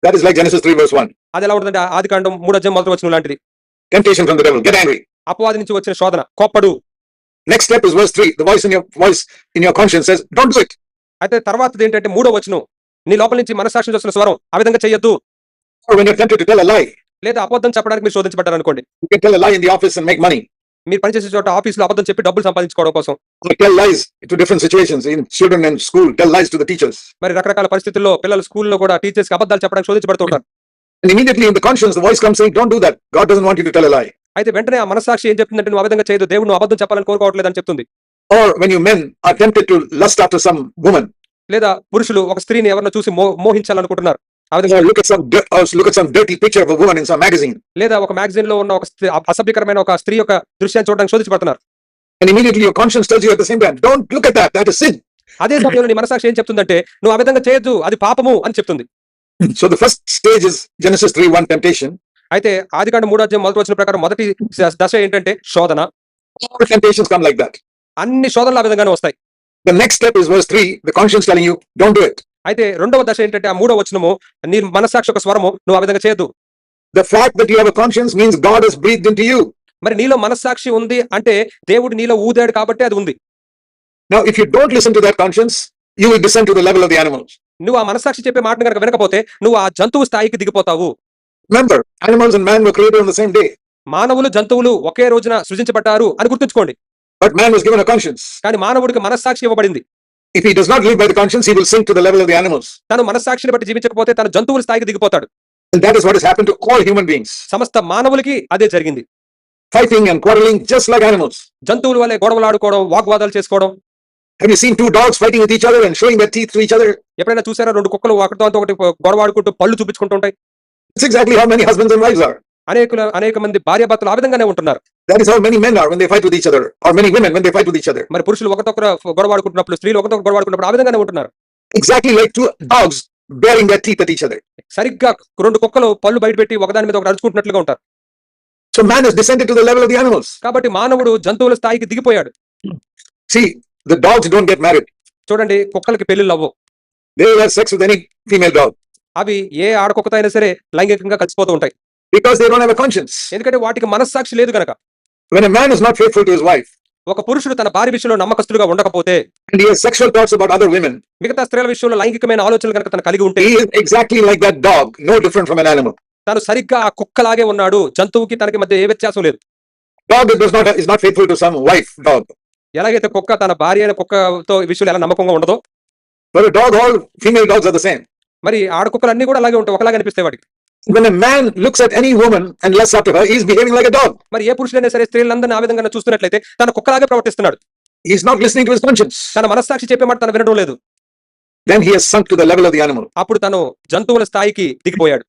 That is like Genesis 3 verse 1. అది ఎలా ఉంటుందంటే ఆదికాండం 3:1 లాంటిది. Temptation from the devil, get angry. అపవాది నుంచి వచ్చిన శోధన, కోప్పడు. Next step is verse 3. The voice in your conscience says, don't do it. అయితే తర్వాతది ఏంటంటే మూడో వచనం, నీ లోపల నుంచి మనస్సాక్షి నుంచి వస్తున్న స్వరం, ఆ విధంగా చేయొద్దు. Or when you're tempted to tell a lie, లేదా అబద్ధం చెప్పడానికి మీరు శోధించబడ్డారు అనుకోండి. you can tell a lie in the office and make money. మీరు పనిచేసే చోట ఆఫీసులో అబద్ధం చెప్పి డబ్బులు సంపాదించుకోవడం కోసం. Or tell lies to different situations in children and school, tell lies to the teachers. మరి రకరకాల పరిస్థితుల్లో పిల్లలు స్కూల్లో కూడా టీచర్స్ కి అబద్ధాలు చెప్పడానికి శోధించబడుతుంటారు. And immediately in the conscience, the voice comes saying, don't do that. God doesn't want you to tell a lie. అయితే వెంటనే ఆ మనస్సాక్షి ఏం చెప్తుందంటే నువ్వు ఆ విధంగా చేయదు, దేవుడు నువ్వు అబద్ధం చెప్పాలని కోరుకోవట్లేదు అని చెప్తుంది. Or when you men are tempted to lust after some woman, లేదా పురుషులు ఒక స్త్రీని ఎవరినో చూసి మోహించాలనుకుంటున్నారు. ఆ విధంగా or look at some dirty picture of a woman in some magazine, లేదా ఒక మ్యాగజైన్ లో ఉన్న ఒక అసభ్యకరమైన ఒక స్త్రీ యొక్క దృశ్యాన్ని చూడడానికి శోధించబడుతున్నారు. and immediately your conscience tells you at the same time, don't look at that. That is sin. అదే సమయంలో నీ మనస్సాక్షి ఏం చెప్తుందంటే నువ్వు ఆ విధంగా చేయొద్దు, అది పాపము అని చెప్తుంది. So the first stage is Genesis 3:1 temptation. అయితే ఆదికాండం 3:1 ప్రకారం మొదటి దశ ఏంటంటే శోధన. All temptations come like that. అన్ని శోధనలు ఆ విధంగానే వస్తాయి. The next step is verse 3, the conscience telling you, don't do it. అయితే రెండవ దశ ఏంటంటే ఆ మూడో వచనము, నీ మనస్సాక్షి ఒక స్వరము, నువ్వు ఆ విధంగా చేయొద్దు. The fact that you have a conscience means God has breathed into you. మరి నీలో మనస్సాక్షి ఉంది అంటే దేవుడు నీలో ఊదాడు కాబట్టి అది ఉంది. Now if you don't listen to that conscience, you will descend to the level of the animals. నువ్వు ఆ మనస్సాక్షి చెప్పే మాటను కనుక వినకపోతే నువ్వు ఆ జంతువు స్థాయికి దిగిపోతావు. Remember, animals and man were created on the same day. మానవులు జంతువులు ఒకే రోజున సృజించబడ్డారు అని గుర్తుంచుకోండి. But man was given a conscience. కానీ మానవుడికి మనస్సాక్షి ఇవ్వబడింది. If he does not live by the conscience, he will sink to the level of the animals. తను మనస్సాక్షిని బట్టి జీవించకపోతే తను జంతువుల స్థాయికి దిగిపోతాడు. And that is what has happened to all human beings. సమస్త మానవులకి అదే జరిగింది. Fighting and quarreling just like animals. జంతువుల వల్లే గొడవలు ఆడుకోవడం, వాగ్వాదాలు చేసుకోవడం. Have you seen two dogs fighting with each other and showing their teeth to each other? ఎప్పుడైనా చూసారా రెండు కుక్కలు ఒకటితో ఒకటి గొడవ ఆడుకుంటూ పళ్ళు చూపించుకుంటూ ఉంటాయి? It's exactly how many husbands and wives are. అనేక మంది భార్యాభర్తలు ఆ విధంగానే ఉంటున్నారు. That is how many men are when they fight with each other, or many women when they fight with each other. మరి పురుషులు ఒకరితోకరు గొడవ ఆడుకుంటున్నప్పుడు, స్త్రీలు ఒకరితో గొడవ ఆడుకున్నప్పుడు ఆ విధంగానే ఉంటున్నారు. Exactly like two dogs baring their teeth at each other. సరిగ్గా రెండు కుక్కలు పళ్ళు బయటపెట్టి ఒకదాని మీద ఒకటి అరుచుకుంటున్నట్లుగా ఉంటారు. So man has descended to the level of the animals. కాబట్టి మానవుడు జంతువుల స్థాయికి దిగిపోయాడు. See, the dogs don't get married. చూడండి, కుక్కలకి పెళ్లిళ్ళు అవ్వవు. They will have sex with any female dog అవి ఏ ఆడకుక్కతో అయినా సరే లైంగికంగా కలిసిపోతూ ఉంటాయి. because they don't have a conscience. ఎందుకంటే వాటికి మనస్సాక్షి లేదు గనక. When a man is not faithful to his wife ఒక పురుషుడు తన భార్య విషయంలో నమ్మకస్తులుగా ఉండకపోతే, and he has sexual thoughts about other women, మిగతా స్త్రీల విషయంలో లైంగికమైన ఆలోచనలు కనుక తను కలిగి ఉంటే, he is exactly like that dog, no different from an animal. తను సరిగ్గా ఆ కుక్కలాగే ఉన్నాడు. జంతువుకి తనకి మధ్య ఏ వ్యత్యాసం లేదు. Dog is not faithful to some wife dog. ఎలాగైతే కుక్క తన భార్య అయిన కుక్కతో ఈ విషయంలో ఎలా నమ్మకంగా ఉండదో, But a dog, all female dogs are the same. మరి ఆడకుక్కలు అన్ని కూడా అలాగే ఉంటాయి, ఒకలాగా అనిపిస్తాయి వాటికి. When a man looks at any woman and lusts after her, he is behaving like a dog. మరి ఏ పురుషుడైనా సరే స్త్రీలందరినీ ఆ విధంగా చూస్తున్నట్లయితే తన కుక్కలాగే ప్రవర్తిస్తున్నాడు. He is not listening to his conscience. తన మనస్సాక్షి చెప్పే మాట తను వినడం లేదు. Then he has sunk to the level of the animal. అప్పుడు తను జంతువుల స్థాయికి దిగిపోయాడు.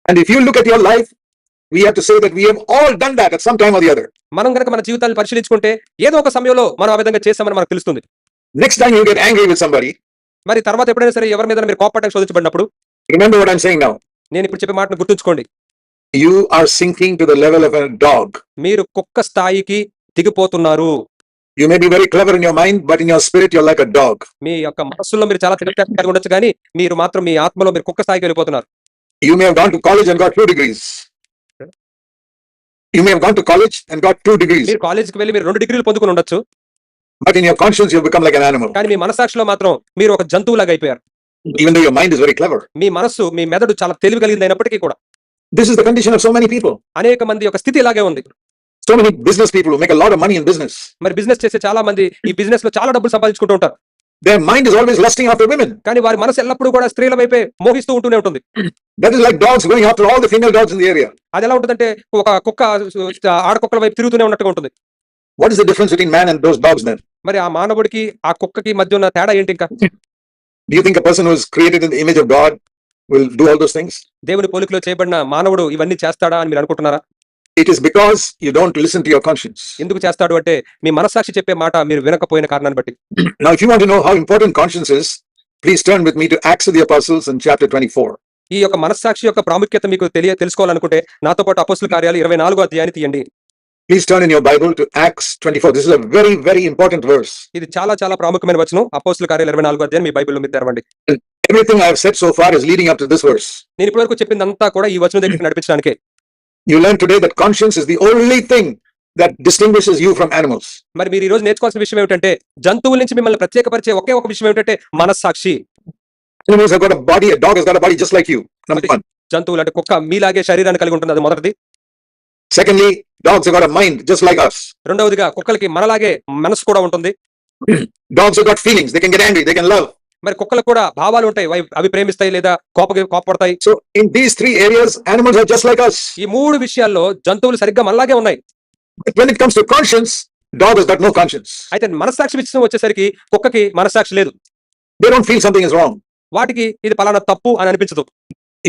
And if you look at your life, we have to say that we have all done that at some time or the other. మనం కనుక మన జీవితాన్ని పరిశీలించుకుంటే ఏదో ఒక సమయంలో మనం ఆ విధంగా చేస్తామని మనకు తెలుస్తుంది. Next time you get angry with somebody, మరి తర్వాత ఎప్పుడైనా సరే ఎవరి మీద మీరు కోపపడడానికి శోధించబడినప్పుడు, remember what I'm saying now. నేను ఇప్పుడు చెప్పే మాటను గుర్తుంచుకోండి. You are sinking to the level of a dog. మీరు కుక్క స్థాయికి దిగిపోతున్నారు. You may be very clever in your mind, but in your spirit you're like a dog. మీ యొక్క మనస్సులో మీరు చాలా తెలివితేటలు కలిగి ఉండొచ్చు, కానీ మీరు మాత్రం మీ ఆత్మలో మీరు కుక్క స్థాయికి వెళ్ళిపోతున్నారు. You may have gone to college and got 2 degrees. You may have gone to college and got 2 degrees. మీరు కాలేజీకి వెళ్ళి మీరు 2 డిగ్రీలు పొందుకుని ఉండొచ్చు, But in your conscience you've become like an animal. కానీ మీ మనస్సాక్షిలో మాత్రం మీరు ఒక జంతువులాగా అయిపోయారు. Even though your mind is very clever. మీ మనస్సు, మీ మెదడు చాలా తెలివి కలిగింది అయినప్పటికీ కూడా. This is the condition of so many people. అనేక మంది యొక్క స్థితి ఇలాగే ఉంది. So many business people who make a lot of money in business. మరి బిజినెస్ చేసే చాలా మంది ఈ బిజినెస్ లో చాలా డబ్బులు సంపాదించుకుంటూ ఉంటారు. Their mind is always lusting after women. కానీ వారి మనసు ఎల్లప్పుడూ కూడా స్త్రీల వైపే మోహిస్తూ ఉంటూనే ఉంటుంది. That is like dogs going after all the female dogs in the area. అది ఎలా ఉంటుందంటే ఒక కుక్క ఆడకుక్కల వైపు తిరుగుతూనే ఉన్నట్టుగా ఉంటుంది. What is the difference between man and those dogs then? మరి ఆ మానవుడికి ఆ కుక్కకి మధ్య ఉన్న తేడా ఏంటి ఇంకా? Do you think a person who is created in the image of God will do all those things? దేవుని పోలికలో చేయబడిన మానవుడు ఇవన్నీ చేస్తాడా అని మీరు అనుకుంటున్నారా? It is because you don't listen to your conscience. ఎందుకు చేస్తాడు అంటే మీ మనస్సాక్షి చెప్పే మాట మీరు వినకపోయిన కారణాన్ని బట్టి. Now, if you want to know how important conscience is, please turn with me to Acts of the Apostles in chapter 24. ఈ యొక్క మనస్సాక్షి యొక్క ప్రాముఖ్యత మీకు తెలుసుకోవాలనుకుంటే నాతో పాటు అపోస్తుల కార్యాలు 24వ అధ్యాయాన్ని తీయండి. Please turn in your Bible to Acts 24. This is a very, very important verse. ఇది చాలా చాలా ప్రాముఖ్యమైన వచనం. అపోస్తుల కార్యాలు 24వ అధ్యాయం మీ బైబిల్లో మీరు తెరవండి. Everything I have said so far is leading up to this verse. నేను ఇప్పటివరకు చెప్పిందంతా కూడా ఈ వచనం దగ్గరికి నడిపించడానికే. You learn today that conscience is the only thing that distinguishes you from animals. మరి మీరు ఈ రోజు నేర్చుకోవాల్సిన విషయం ఏమిటంటే జంతువుల నుంచి మిమ్మల్ని ప్రత్యేకపరిచే ఒకే ఒక విషయం ఏమిటంటే మనస్సాక్షి. Animals have got a body, a dog has got a body just like you. Number one. జంతువులు అంటే కుక్క మీలాగే శరీరాన్ని కలిగి ఉంటుంది, అది మొదటిది. Secondly, dogs have got a mind just like us. రెండవదిగా కుక్కలకి మనలాగే మనసు కూడా ఉంటుంది. Dogs have got feelings. They can get angry. They can love. మరి కుక్కలకు కూడా భావాలు ఉంటాయి, అవి ప్రేమిస్తాయి లేదా కోపపడతాయి. So in these three areas, animals are just like us. ఈ మూడు విషయాల్లో జంతువులు సరిగ్గా మనలాగే ఉన్నాయి. But when it comes to conscience, dog has got no conscience. అయితే మనస్సాక్షి విషయం వచ్చేసరికి కుక్కకి మనస్సాక్షి లేదు. They don't feel something is wrong. వాటికి ఇది పలానా తప్పు అని అనిపించదు.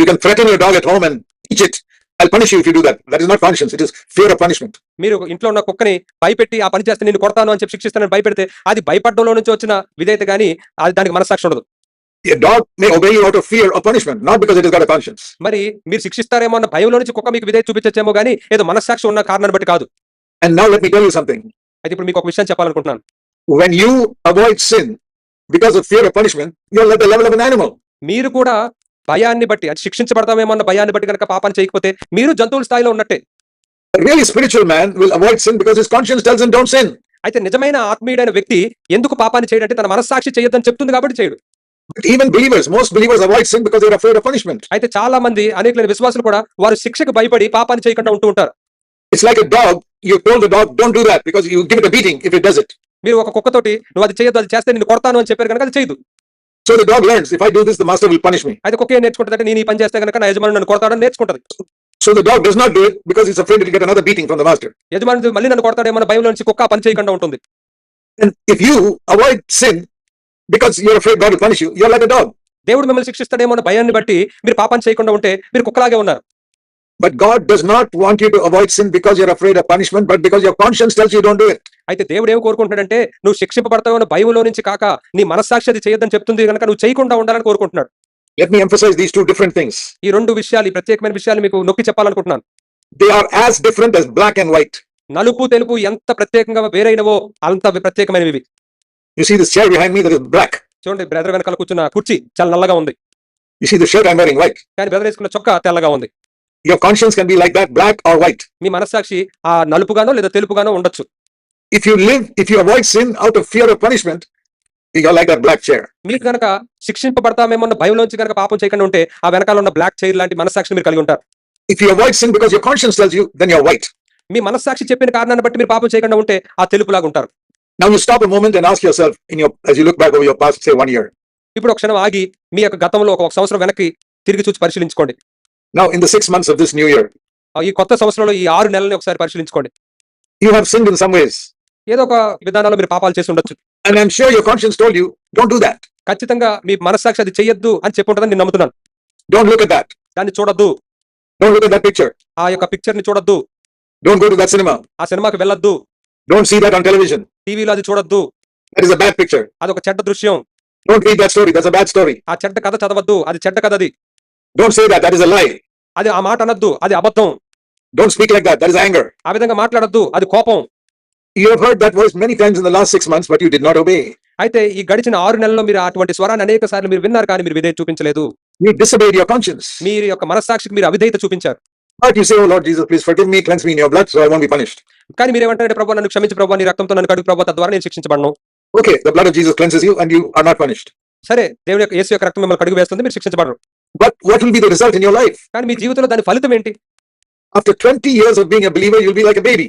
You can threaten your dog at home and teach it, I'll punish you if you do that. That is not conscience. It is fear of punishment. మీరు ఇంట్లో ఉన్న కుక్కని భయపెట్టి ఆ పని చేస్తే నేను కొడతాను అని చెప్పి శిక్షిస్తానని భయపెడితే అది భయపడడంలో నుంచి వచ్చిన విధేయత గానీ అది దానికి మనస్సాక్షి ఉండదు. A dog may obey you out of fear of punishment, not because it has got a conscience. మరి మీరు శిక్షిస్తారేమో అన్న భయంలో నుంచి కుక్క మీకు విధేయత చూపించచ్చేమో గానీ ఏదో మనస్సాక్షి ఉన్న కారణాన్ని బట్టి కాదు. And now let me tell you something. అయితే ఇప్పుడు మీకు ఒక విషయం చెప్పాలనుకుంటున్నాను. When you avoid sin because of fear of punishment, you're at the level of an animal. మీరు కూడా భయాన్ని బట్టి అది శిక్షించబడతామేమో అన్న భయాన్ని బట్టి కనుక పాపాన్ని చేయకపోతే మీరు జంతువుల స్థాయిలో ఉన్నట్టే. A really spiritual man will avoid sin because his conscience tells him don't sin. అయితే నిజమైన ఆత్మీయుడైన వ్యక్తి ఎందుకు పాపాన్ని చేయడంటే తన మనస్సాక్షి చేయొద్దని చెప్తుంది కాబట్టి చేయడు. But even believers, most believers avoid sin because they're afraid of punishment. అయితే చాలా మంది అనేకమైన విశ్వాసులు కూడా వారు శిక్షకు భయపడి పాపాన్ని చేయకుండా ఉంటూ ఉంటారు. It's like a dog. You told the dog don't do that because you give it a beating if it does it. మీరు ఒక కుక్కతోటి నువ్వు అది చేయొద్దు, అది చేస్తే నేను కొడతాను అని చెప్పారు కనుక అది చేయదు. So the dog learns, if I do this, the master will punish me. అయితే కుక్క ఏం నేర్చుకుంటుందంటే నేను ఈ పని చేస్తే కనుక నా యజమాని నన్ను కొడతాడని నేర్చుకుంటది. So the dog does not do it because he's afraid to get another beating from the master. యజమాని మళ్ళీ నన్ను కొడతాడేమో అన్న భయంలో నుంచి కుక్క ఆ పని చేయకుండా ఉంటుంది. And if you avoid sin because you're afraid God will punish you, you're like a dog. దేవుడు మిమ్మల్ని శిక్షిస్తాడేమో అన్న భయాన్ని బట్టి మీరు పాపాన్ని చేయకుండా ఉంటే మీరు కుక్కలాగే ఉన్నారు. But God does not want you to avoid sin because you're afraid of punishment, but because your conscience tells you don't do it. అయితే దేవుడు ఏం కోరుకుంటున్నాడంటే నువ్వు శిక్షింపబడతావు అన్న భయంలో నుంచి కాక నీ మనస్సాక్షి అది చేయొద్దని చెప్తుంది కనుక నువ్వు చేయకుండా ఉండాలని కోరుకుంటున్నాడు. Let me emphasize these two different things. ఈ రెండు విషయాలు, ఈ ప్రత్యేకమైన విషయాలు మీకు నొక్కి చెప్పాలనుకుంటున్నాను. They are as different as black and white. నలుపు తెలుపు ఎంత ప్రత్యేకంగా వేరైనవో అంత ప్రత్యేకమైనవి. You see this chair behind me that is black. చూడండి, బ్రదర్ వెనకాల కూర్చున్న కుర్చీ చాలా నల్లగా ఉంది. You see the shirt I'm wearing white. కానీ బ్రదర్ వేసుకున్న చొక్కా తెల్లగా ఉంది. Your conscience can be like that, black or white. మీ మనస్సాక్షి ఆ నలుపుగానో లేదా తెలుపుగానో ఉండొచ్చు. If you avoid sin out of fear of punishment, you're like that black chair. మీకు కనుక శిక్షింపబడతామేమో అన్న భయంలోంచి కనుక పాపం చేయకుండా ఉంటే ఆ వెనకాల ఉన్న బ్లాక్ చైర్ లాంటి మనస్సాక్షి మీరు కలిగి ఉంటారు. If you avoid sin because your conscience tells you, then you're white. మీ మనస్సాక్షి చెప్పిన కారణాన్ని బట్టి మీరు పాపం చేయకుండా ఉంటే ఆ తెలుపులాగా ఉంటారు. Now you stop a moment and ask yourself as you look back over your past, say 1 year. ఇప్పుడు ఒక క్షణం ఆగి మీ యొక్క గతంలో ఒక సంవత్సరం వెనక్కి తిరిగి చూసి పరిశీలించుకోండి. Now in the 6 months of this new year, ఈ కొత్త సంవత్సరంలో ఈ 6 నెలల్ని ఒకసారి పరిశీలించుకోండి. you have sinned in some ways. ఏదో ఒక విధానంలో మీరు పాపాలు చేసి ఉండొచ్చు. And I'm sure your conscience told you, don't do that. ఖచ్చితంగా మీ మనస్సాక్షి అది చెయ్యొద్దు అని చెప్పుంటుందని నేను నమ్ముతున్నాను. Don't look at that. దాన్ని చూడొద్దు. Don't look at that picture. ఆ యొక్క పిక్చర్ ని చూడొద్దు. Don't go to that cinema. ఆ సినిమాకి వెళ్ళొద్దు. Don't see that on television. టీవీలో అది చూడొద్దు. That is a bad picture. అదొక చెడ్డ దృశ్యం. Don't read that story. That's a bad story. ఆ చెడ్డ కథ చదవద్దు. అది చెడ్డ కథ. అది Don't say that. That is a lie. అది ఆ మాట అనొద్దు. అది అబద్ధం. Don't speak like that. That is anger. ఆ విధంగా మాట్లాడొద్దు. అది కోపం. You have heard that voice many times in the last 6 months, but you did not obey. అయితే ఈ గడిచిన 6 నెలల్లో మీరు అటువంటి స్వరాన్ని అనేక సార్లు మీరు విన్నారు, కానీ మీరు విధేయత చూపించలేదు. You disobeyed your conscience. మీరు యొక్క మనస్సాక్షికి మీరు అవిధేయత చూపించారు. But you say, oh Lord Jesus, please forgive me, cleanse me in your blood, so I won't be punished. కానీ మీరు ఏమంటారంటే ప్రభు నన్ను క్షమించు ప్రభు, నీ రక్తంతో నన్ను కడుగు ప్రభు, తద్వారా నేను శిక్షించబడను. Okay, the blood of Jesus cleanses you and you are not punished. సరే, దేవుని యొక్క యేసు యొక్క రక్తం మిమ్మల్ని కడుగు వేస్తుంది, మీరు శిక్షించబడరు. But what will be the result in your life? కానీ మీ జీవితంలో దాని ఫలితం ఏంటి? After 20 years of being a believer, you'll be like a baby.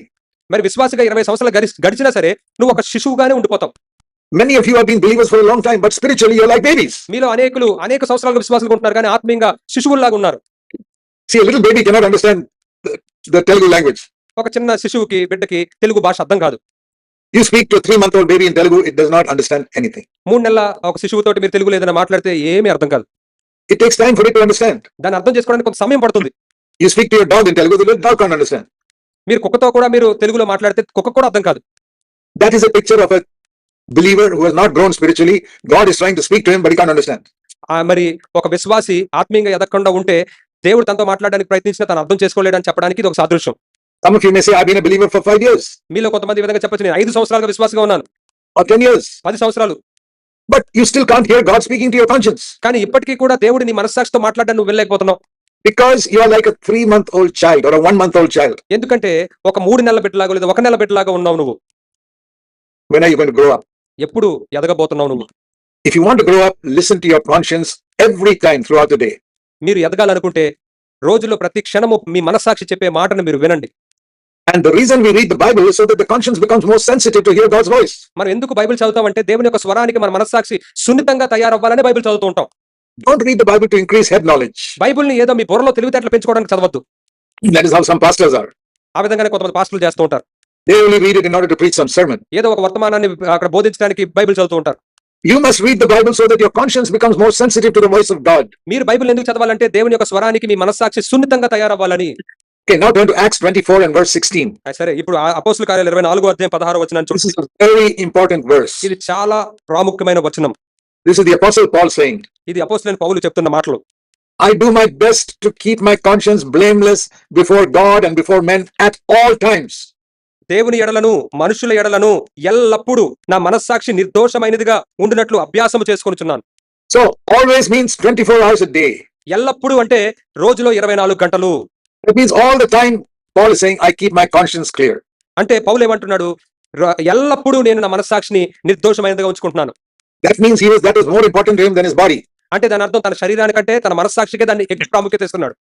మరి విశ్వాసగా 20 సంవత్సరాలు గడిచినా సరే నువ్వు ఒక శిశువుగానే ఉండిపోతావు. Many of you have been believers for a long time, but spiritually you're like babies. మీలో అనేక సంవత్సరాలుగా విశ్వాసులుగా ఉంటున్నారు కానీ ఆత్మీయంగా శిశువుల్లాగా ఉన్నారు. See, a little baby cannot understand the Telugu language. ఒక చిన్న శిశువుకి బిడ్డకి తెలుగు భాష అర్థం కాదు. You speak to a 3-month-old baby in Telugu, it does not understand anything. 3 నెలల ఒక శిశువుతోటి మీరు తెలుగులో ఏదైనా మాట్లాడితే ఏమీ అర్థం కాదు. It takes time for it to understand. దాన్ని అర్థం చేసుకోవడానికి కొంత సమయం పడుతుంది. You speak to your dog in Telugu, the dog can't understand. మీరు కుక్కతో కూడా మీరు తెలుగులో మాట్లాడితే కుక్క కూడా అర్థం కాదు. That is a picture of a believer who has not grown spiritually. God is trying to speak to him, but he can't understand. మరి ఒక విశ్వాసి ఆత్మీయంగా ఎదగకుండా ఉంటే దేవుడు తనతో మాట్లాడడానికి ప్రయత్నించినా తను అర్థం చేసుకోలేడని చెప్పడానికి ఇది ఒక సాదృశ్యం. Some of you may say, I've been a believer for 5 years మీలో కొంతమంది ఈ విధంగా చెప్పొచ్చు, నేను 5 సంవత్సరాలుగా విశ్వాసంగా ఉన్నాను, or 10 years, 10 సంవత్సరాలు. but you still can't hear God speaking to your conscience కానీ ఇప్పటికీ కూడా దేవుడు నీ మనస్సాక్షితో మాట్లాడడం నువ్వు వెళ్ళలేకపోతున్నావు. because you are like a 3-month-old child or a 1-month-old child. ఎందుకంటే ఒక 3 నెలల బిడ్డలాగా లేదా 1 నెల బిడ్డలాగా ఉన్నావు నువ్వు. When are you going to grow up? ఎప్పుడు ఎదగబోతున్నావు నువ్వు? If you want to grow up, listen to your conscience every time throughout the day. మీరు ఎదగాలనుకుంటే రోజులో ప్రతి క్షణము మీ మనస్సాక్షి చెప్పే మాటను మీరు వినండి. And the reason we read the Bible is so that the conscience becomes more sensitive to hear God's voice. మనం ఎందుకు బైబిల్ చదువుతామంటే దేవుని యొక్క స్వరానికి మన మనస్సాక్షి సున్నితంగా తయారవ్వాలని బైబిల్ చదువుతూ ఉంటాం. Don't read the Bible to increase head knowledge. బైబిల్ని ఏదో మీ బుర్రలో తెలివితేటలు పెంచుకోవడానికి చదవద్దు. That is how some pastors are. ఆ విధంగానే కొంతమంది పాస్టర్లు చేస్తూ ఉంటారు. They only read it in order to preach some sermon. ఏదో ఒక వర్తమానాన్ని అక్కడ బోధించడానికి బైబిల్ చదువుతూ ఉంటారు. You must read the Bible so that your conscience becomes more sensitive to the voice of God. మీరు బైబిల్ ఎందుకు చదవాలంటే దేవుని యొక్క స్వరానికి మీ మనస్సాక్షి సున్నితంగా తయారవ్వాలని. Okay, now turn to Acts 24 and verse 16. సరే, ఇప్పుడు అపోస్తుల కార్యాలు 24వ అధ్యాయం 16వ వచనాన్ని This చూడండి. is a very important verse. ఇది చాలా ప్రాముఖ్యమైన వచనం. This is the Apostle Paul saying, ఇది అపోస్తులైన పౌలు చెప్తున్న మాటలు. I do my best to keep my conscience blameless before God and before men at all times. దేవుని ఎడలను మనుషుల ఎడలను ఎల్లప్పుడూ నా మనస్సాక్షి నిర్దోషమైనదిగా ఉండునట్లు అభ్యాసము చేసుకొనుచున్నాను. So always means 24 hours a day. ఎల్లప్పుడూ అంటే రోజులో 24 గంటలు. That means all the time Paul is saying, I keep my conscience clear. అంటే పౌలు ఏమంటున్నాడు? ఎల్లప్పుడూ నేను నా మనస్సాక్షిని నిర్దోషమైనదిగా ఉంచుకుంటున్నాను. That means that was more important to him than his body. అంటే దాని అర్థం తన శరీరానికంటే తన మనస్సాక్షికే దాన్ని ఎక్కువ ప్రాముఖ్యత ఇస్తున్నాడు.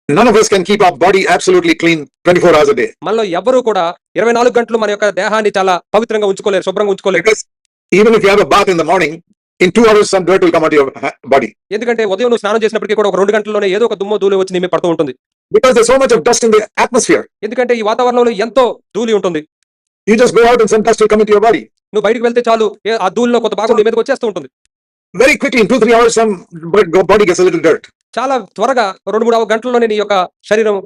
None of us can keep our body absolutely clean 24 hours a day. మనలో ఎవరు కూడా 24 గంటలు మన యొక్క దేహాన్ని చాలా పవిత్రంగా ఉంచుకోలేరు, శుభ్రంగా ఉంచుకోలేరు. Because even if you have a bath in the morning, in 2 hours some dirt will come out of your body. ఎందుకంటే ఉదయం నువ్వు స్నానం చేసినప్పటికీ కూడా ఒక 2 గంటల్లోనే ఏదో ఒక దుమ్ము ధూళి వచ్చి నీ మీద పడుతూ ఉంటుంది. Because there's so much of dust in the atmosphere. ఎందుకంటే ఈ వాతావరణంలో ఎంతో ధూళి ఉంటుంది. You just go out and some dust will come into your body. నువ్వు బయటకు వెళ్తే చాలు ఆ ధూళిలో కొంత భాగం నీ మీదకి వచ్చేస్తూ ఉంటుంది. Very quickly, in 2-3 hours, some body gets a little dirt. చాలా త్వరగా 2-3 గంటల్లోనే నీ యొక్క శరీరం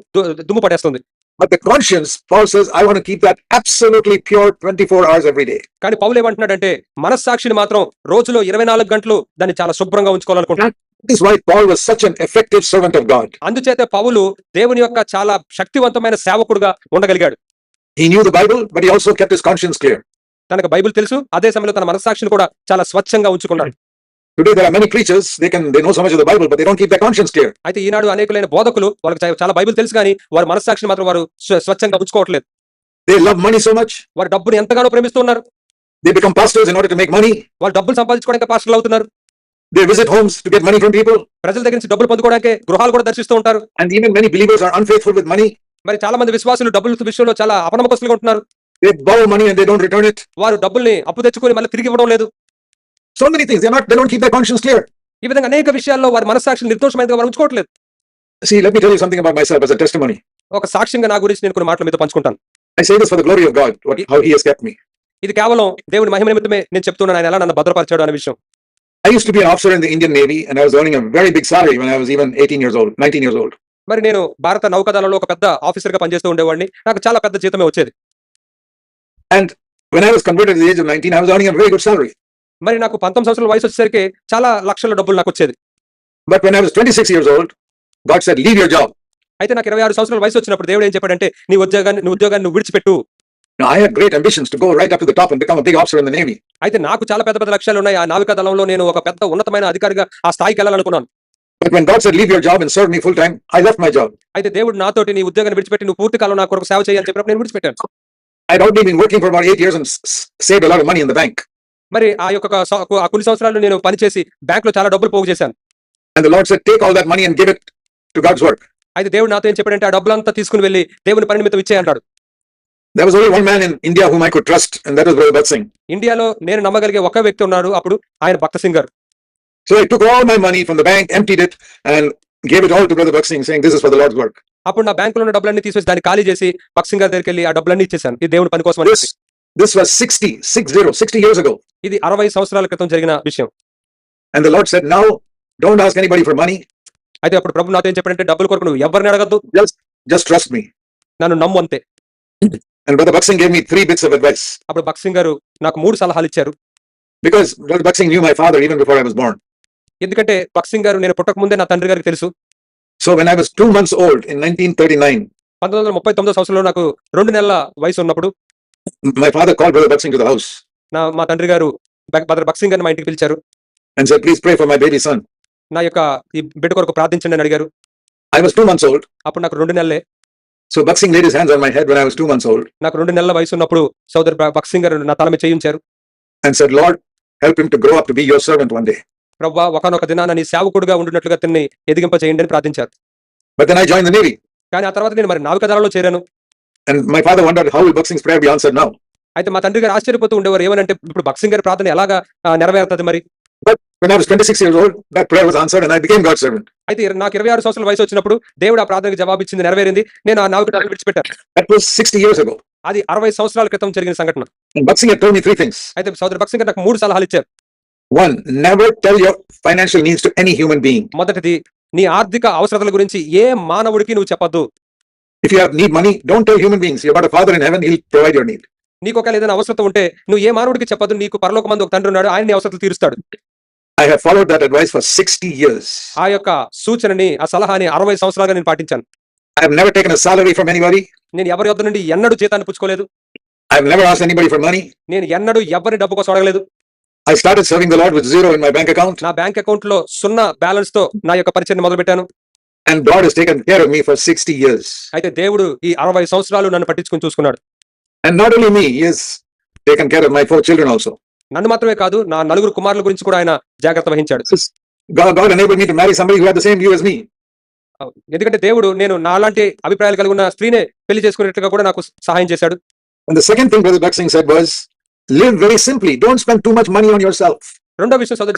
దుమ్ము పడేస్తుంది. But the conscience, Paul says, I want to keep that absolutely pure 24 hours every day. కానీ పౌలు ఏమంటున్నాడంటే మనస్సాక్షిని మాత్రం రోజులో 24 గంటలు దాన్ని చాలా శుభ్రంగా ఉంచుకోవాలనుకుంటున్నాడు. That is why Paul was such an effective servant of God. అందుచేత పౌలు దేవుని యొక్క చాలా శక్తివంతమైన సేవకుడుగా ఉండగలిగాడు. He knew the Bible, but he also kept his conscience clear. తనకు బైబిల్ తెలుసు, అదే సమయంలో తన మనస్సాక్షిని కూడా చాలా స్వచ్ఛంగా ఉంచుకున్నాడు. Today there are many preachers, they know so much of the Bible, but they don't keep their conscience clear. అయితే ఈనాడు అనేకులైన బోధకులు వాళ్ళకి చాలా బైబిల్ తెలుసు కానీ వారి మనస్సాక్షిని మాత్రం వారు స్వచ్ఛంగా ఉంచుకోవట్లేదు. They love money so much. వారు డబ్బుని ఎంతగానో ప్రేమిస్తున్నారు. They become pastors in order to make money. వాళ్ళు డబ్బులు సంపాదించుకోవడానికి పాస్టర్లు అవుతున్నారు. They visit homes to get money from people. ప్రజల దగ్గర నుంచి డబ్బులు పొందుకోవడానికి గృహాలు కూడా దర్శిస్తూ ఉంటారు. And even many believers are unfaithful with money. మరి చాలా మంది విశ్వాసులు డబ్బుల విషయంలో చాలా అపనమ్మకస్తులుగా ఉంటున్నారు. They borrow money and they don't return it. వారు డబ్బుల్ని అప్పు తెచ్చుకొని మళ్ళీ తిరిగి ఇవ్వడం లేదు. So many things. They don't keep their conscience clear. ఈ విధంగా అనేక విషయాల్లో వారి మనస్సాక్షిని నిర్దోషమైనదిగా వారు ఉంచుకోవట్లేదు. See, let me tell you something about myself as a testimony. ఒక సాక్ష్యంగా నా గురించి నేను కొన్ని మాటలు మీతో పంచుకుంటాను. I say this for the glory of God, how he has kept me. ఇది కేవలం దేవుని మహిమ నిమిత్తమే నేను చెప్తున్నాను, ఆయన ఎలా నన్ను భద్రపరిచాడు అనే విషయం. I used to be an officer in the Indian Navy and I was earning a very big salary when I was even 19 years old. మరి నేను భారత నౌకాదళంలో ఒక పెద్ద ఆఫీసర్ గా పనిచేస్తూ ఉండేవాడిని. నాకు చాలా పెద్ద జీతమే వచ్చేది. And when I was converted at the age of 19, I was earning a very good salary. మరి నాకు 19 సంవత్సరాల వయసు వచ్చేసరికి చాలా లక్షల డబ్బులు నాకు వచ్చేది. But when I was 26 years old, God said, leave your job. అయితే నాకు 26 సంవత్సరాల వయసు వచ్చినప్పుడు దేవుడు ఏం చెప్పాడంటే నీ ఉద్యోగాన్ని విడిచిపెట్టు. Now I had great ambitions to go right up to the top and become a big officer in the Navy. అయితే నాకు చాలా పెద్ద పెద్ద లక్ష్యాలు ఉన్నాయి. ఆ నావికా దళంలో నేను ఒక పెద్ద ఉన్నతమైన అధికారిగా ఆ స్థాయికి వెళ్ళాలనుకున్నాను. But when God said, leave your job and serve me full time, I left my job. అయితే దేవుడు నాతోటి నీ ఉద్యోగాన్ని విడిచిపెట్టి నువ్వు పూర్తి కాలం నా కొరకు సేవ చేయాలని చెప్పినప్పుడు నేను విడిచిపెట్టాను. I'd already been working for about 8 years and saved a lot of money in the bank. మరి ఆ కొన్ని సంవత్సరాలు నేను పనిచేసి బ్యాంక్ లో చాలా డబ్బులు పోగు చేశాను. And the Lord said, take all that money and give it to God's work. అయితే దేవుడు నాతో ఏం చెప్పాడంటే ఆ డబ్బులంతా తీసుకుని వెళ్ళి దేవుని పని నిమిత్తం ఇచ్చేయి అంటాడు. There was only one man in India whom I could trust, and that was Brother Bhat Singh. ఇండియాలో నేను నమ్మగలిగే ఒక వ్యక్తి ఉన్నాడు, అప్పుడు ఆయన భక్త సింగ్ గారు. So I took all my money from the bank, emptied it, and gave it all to Brother Bhat Singh, saying, "This is for the Lord's work." అప్పుడు నా బ్యాంకులో ఉన్న డబ్బులన్నీ తీసేసి దాన్ని ఖాళీ చేసి భక్త సింగ్ గారి దగ్గరికి వెళ్ళి ఆ డబ్బులన్నీ ఇచ్చేసాను, ఇది దేవుని పని కోసం అని చెప్పి. This was 60 years ago. ఇది 60 సంవత్సరాల క్రితం జరిగిన విషయం. And the Lord said, "Now, don't ask anybody for money. అయితే అప్పుడు ప్రభు నాతో ఏం చెప్పాడంటే, డబ్బుల కొరకు నువ్వు ఎవరిని అడగద్దు, Just trust me." నన్ను నమ్ము అంతే. And Brother Bhat Singh gave me 3 bits of advice. అప్పుడు భక్త సింగ్ గారు నాకు 3 సలహాలు ఇచ్చారు. Because Brother Bhat Singh knew my father even before I was born. ఎందుకంటే భక్త సింగ్ గారు నేను పుట్టక ముందే నా తండ్రి గారికి తెలుసు. So when I was 2 months old in 1939, 1939 సంవత్సరంలో నాకు 2 నెలల వయసు ఉన్నప్పుడు my father called Brother Bhat Singh to the house మా తండ్రి గారు బ్రదర్ భక్త సింగ్ గారిని మా ఇంటికి పిలిచారు. and said, "Please pray for my baby son." నా యొక్క ఈ బిడ్డ కొరకు ప్రార్థించండి అని అడిగారు. I was 2 months old. అప్పుడు నాకు 2 నెలలే. So Bhat Singh laid his hands on my head when I was 2 months old నాకు 2 నెలల వయసు ఉన్నప్పుడు సోదరు భక్త సింగ్ గారు నా తల మీద చేయించారు. and said, "Lord, help him to grow up to be your servant one day." ప్రభువా, ఒకానొక దినాన నీ సేవకుడిగా ఉండినట్లుగా అతన్ని ఎదిగింప చేయండి అని ప్రార్థించారు. But then I joined the Navy, కానీ ఆ తర్వాత నేను మరి నావికాదళంలో చేరాను. and my father wondered how will Bhat Singh's prayer be answered now. అయితే మా తండ్రి గారు ఆశ్చర్యపోతూ ఉండేవారు, ఏమనంటే ఇప్పుడు భక్త సింగ్ గారి ప్రార్థన ఎలాగా నెరవేరుతుంది మరి. But when I was 26 years old, that prayer was answered and I became God's servant. అయితే నాకు 26 సంవత్సరాల వయసు వచ్చినప్పుడు దేవుడు ఆ ప్రార్థనకి జవాబు ఇచ్చింది, నెరవేరింది. నేను ఆ నావికాదళం విడిచిపెట్టాను. That was 60 years ago. అది 60 సంవత్సరాల క్రితం జరిగిన సంఘటన. And Bhat Singh had told me 3 things. అయితే సోదరు భక్త సింగ్ గారు నాకు 3 సలహాలు ఇచ్చారు. 1, never tell your financial needs to any human being. మొదటిది, నీ ఆర్థిక అవసరతల గురించి ఏ మానవుడికి నువ్వు చెప్పొద్దు. If you need money, don't tell human beings. You've got a father in heaven, he'll provide your need. నీకు ఒకవేళ ఏదైనా అవసరం ఉంటే నువ్వు ఏ మానవుడికి చెప్పొద్దు, నీకు పరలోకమందు ఒక తండ్రి ఉన్నాడు, ఆయన నీ అవసరాలు తీరుస్తాడు. I have followed that advice for 60 years. ఆ యొక్క సూచనని, ఆ సలహాని 60 సంవత్సరాలుగా నేను పాటించాను. I have never taken a salary from anybody. నేను ఎవరి వద్ద నుండి ఎన్నడూ జీతాన్ని పుచ్చుకోలేదు. I have never asked anybody for money. నేను ఎన్నడూ ఎవరిని డబ్బు కోసం అడగలేదు. I started serving the Lord with 0 in my bank account. నా బ్యాంక్ అకౌంట్ లో 0 బ్యాలెన్స్ తో నా యొక్క పరిచయం మొదలు పెట్టాను. And God has taken care of me for 60 years. అయితే దేవుడు ఈ 60 సంవత్సరాలు నన్ను పట్టించుకుని చూసుకున్నాడు. And not only me, he has taken care of my 4 children also. నన్ను మాత్రమే కాదు, నా 4 కుమారుల గురించి కూడా ఆయన జాగ్రత్త వహించాడు. God enabled me to marry somebody who had the same view as me. ఎందుకంటే దేవుడు నేను నాలాంటి అభిప్రాయాలు కలిగి ఉన్న స్త్రీనే పెళ్లి చేసుకునేట్టుగా కూడా నాకు సహాయం చేశాడు. And the second thing Brother Bhat Singh said was, live very simply. Don't spend too much money on yourself. రెండో విషయం సోదరు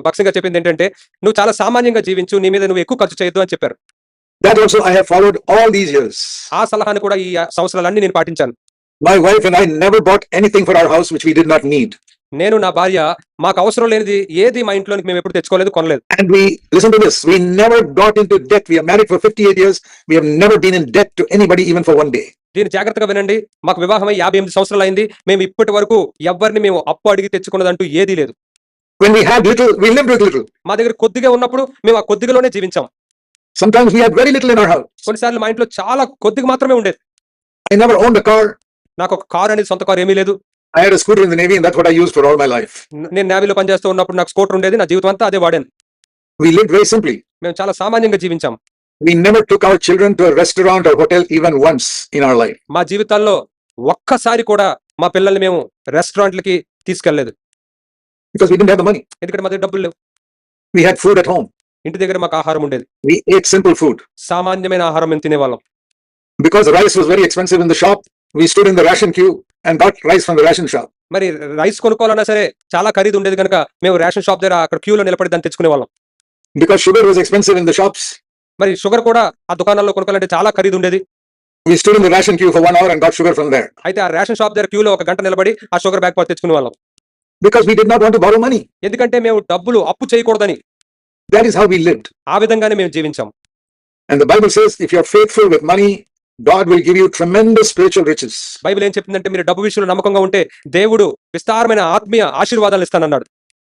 భక్త సింగ్ గారు చెప్పింది ఏంటంటే, నువ్వు చాలా సామాన్యంగా జీవించు, నీ మీద నువ్వు ఎక్కువ ఖర్చు చేయొద్దు అని చెప్పారు. That also I have followed all these years. ఆ సలహాను కూడా ఈ సంవత్సరాలన్నీ నేను పాటించాను. My wife and I never bought anything for our house which we did not need. నేను నా భార్య మాకు అవసరం లేనిది ఏది మా ఇంట్లోనికి మేము ఎప్పుడు తెచ్చుకోలేదు, కొనలేదు. And we, listen to this, we never got into debt. We are married for 58 years. We have never been in debt to anybody even for one day. దీన్ని జాగ్రత్తగా వినండి. మాకు వివాహమై 58 సంవత్సరాలు అయింది. మేము ఇప్పటి వరకు ఎవరిని మేము అప్పు అడిగి తెచ్చుకున్నదంటూ ఏదీ లేదు. When we had little, we lived with little. మా దగ్గర కొద్దిగా ఉన్నప్పుడు మేము ఆ కొద్దిగాలోనే జీవించాం. Sometimes we had very little in our house. కొన్నిసార్లు మా ఇంట్లో చాలా కొద్దిగా మాత్రమే ఉండేది. I never owned a car. నాకు ఒక కారు అనేది, సొంత కారు ఏమీ లేదు. I had a scooter in the Navy and that's what I used for all my life. నేను నేవీలో పనిచేస్తూ ఉన్నప్పుడు నాకు స్కూటర్ ఉండేది. నా జీవితం అంతా అదే వాడాను. We lived very simply. మేము చాలా సామాన్యంగా జీవించాం. We never took our children to a restaurant or hotel even once in our life. మా జీవితాల్లో ఒక్కసారి కూడా మా పిల్లల్ని మేము రెస్టారెంట్లకి తీసుకెళ్లేదు. Because we didn't have the money. ఎందుకంటే మా దగ్గర డబ్బులు లేవు. We had food at home. ఇంటి దగ్గర మాకు ఆహారం ఉండేది. We ate simple food. సామాన్యమైన ఆహారం మేము తినేవాళ్ళం. Because rice was very expensive in the shop, we stood in the ration queue and got rice from the ration shop. మరి రైస్ కొనుక్కోవాలన్నా సరే చాలా ఖరీదు ఉండేది కనుక మేము రేషన్ షాప్ దగ్గర అక్కడ క్యూలో నిలబడి దాన్ని తెచ్చుకునే వాళ్ళం. Because sugar was expensive in the shops, మరి షుగర్ కూడా ఆ దుకాణాల్లో కొనుక్కోవాలంటే చాలా ఖరీదు ఉండేది. we stood in the ration queue for 1 hour and got sugar from there. అయితే ఆ రేషన్ షాప్ దగ్గర క్యూలో 1 గంట నిలబడి ఆ షుగర్ బ్యాగ్ పాటు తెచ్చుకునే వాళ్ళం. Because we did not want to borrow money. ఎందుకంటే మేము డబ్బులు అప్పు చేయకూడదని. That is how we lived. ఆ విధంగానే మేము జీవించాం. And the Bible says, if you're faithful with money, God will give you tremendous spiritual riches. Bible ఏం చెప్తుందంటే, మీరు డబ్బు విషయంలో నమ్మకంగా ఉంటే దేవుడు విస్తారమైన ఆత్మీయ ఆశీర్వాదాలు ఇస్తానన్నాడు.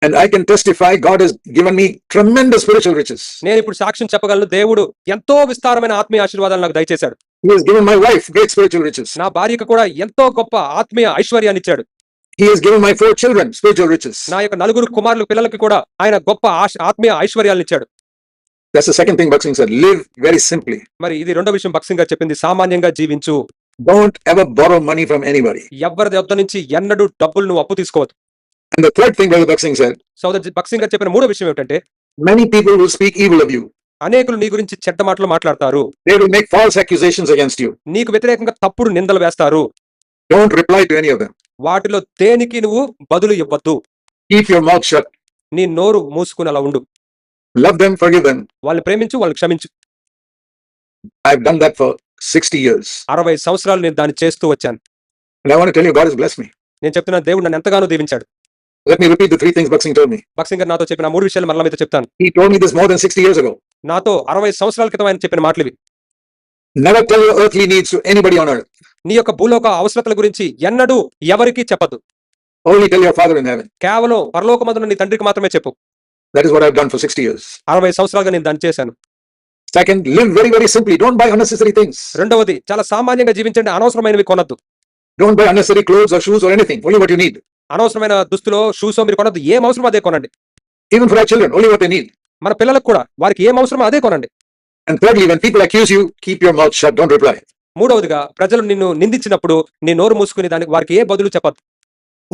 And I can testify, God has given me tremendous spiritual riches. నేను ఇప్పుడు సాక్ష్యం చెప్పగలను, దేవుడు ఎంతో విస్తారమైన ఆత్మీయ ఆశీర్వాదాలు నాకు దయచేశాడు. He has given my wife great spiritual riches. నా భార్యకు కూడా ఎంతో గొప్ప ఆత్మీయ ఐశ్వర్యాన్ని ఇచ్చాడు. He has given my 4 children spiritual riches. నా యొక్క 4 కుమారుల పిల్లలకి కూడా ఆయన గొప్ప ఆత్మీయ ఐశ్వర్యాలను ఇచ్చాడు. That's the second thing Bhat Singh said, live very simply. మరి ఇది రెండో విషయం భక్త సింగ్ గారు చెప్పింది, సామాన్యంగా జీవించు. Don't ever borrow money from anybody. ఎవరి దగ్గర నుంచి ఎన్నడూ డబ్బులు నువ్వు అప్పు తీసుకోవద్దు. And the third thing Brother Bhat Singh said, సోదరు భక్త సింగ్ గారు చెప్పిన మూడో విషయం ఏమిటంటే, many people will speak evil of you. అనేకులు నీ గురించి చెడ్డ మాటలు మాట్లాడతారు. They will make false accusations against you. నీకు వ్యతిరేకంగా తప్పుడు నిందలు వేస్తారు. Don't reply to any of them. వాటిలో దేనికి నువ్వు బదులు ఇవ్వద్దు. Keep your mouth shut. నీ నోరు మూసుకుని అలా ఉండు. Love them, forgive them. వాళ్ళని ప్రేమించు, వాళ్ళని క్షమించు. I've done that for 60 years. 60 సంవత్సరాలు నేను దాన్ని చేస్తూ వచ్చాను. And I want to tell you, God has blessed me. నేను చెప్తున్నా, దేవుడు నన్ను ఎంతగానో దీవించాడు. Let me repeat the 3 things Bhagat Singh told me. Bhagat Singh గారు నాతో చెప్పిన 3 విషయాలు మరలా మీతో చెప్తాను. He told me this more than 60 years ago. నాతో 60 సంవత్సరాల క్రితం ఆయన చెప్పిన మాటలు ఇవి. Never tell your earthly needs to anybody on earth. నీ యొక్క భూలోక అవసరతల గురించి ఎన్నడూ ఎవరికీ చెప్పద్దు. Only tell your Father in heaven. కేవలం పరలోకమందున్న నీ తండ్రికి మాత్రమే చెప్పు. That is what I've done for 60 years. 60 సంవత్సరాలుగా నేను దాన్ని చేశాను. Second, live very, very simply. Don't buy unnecessary things. రెండవది, చాలా సామాన్యంగా జీవించండి, అనవసరమైనవి కొనద్దు. Don't buy unnecessary clothes or shoes or anything. Only what you need. అనవసరమైన దుస్తులో, షూసో మీరు కొనద్దు. ఏం అవసరమో అదే కొనండి. Even for our children, only what they need. మన పిల్లలకు కూడా వారికి ఏం అవసరమో అదే కొనండి. And thirdly, when people accuse you, keep your mouth shut. Don't reply. మూడవదిగా, ప్రజలు నిన్ను నిందించినప్పుడు నీ నోరు మూసుకుని దానికి వారికి ఏ బదులు చెప్పద్దు.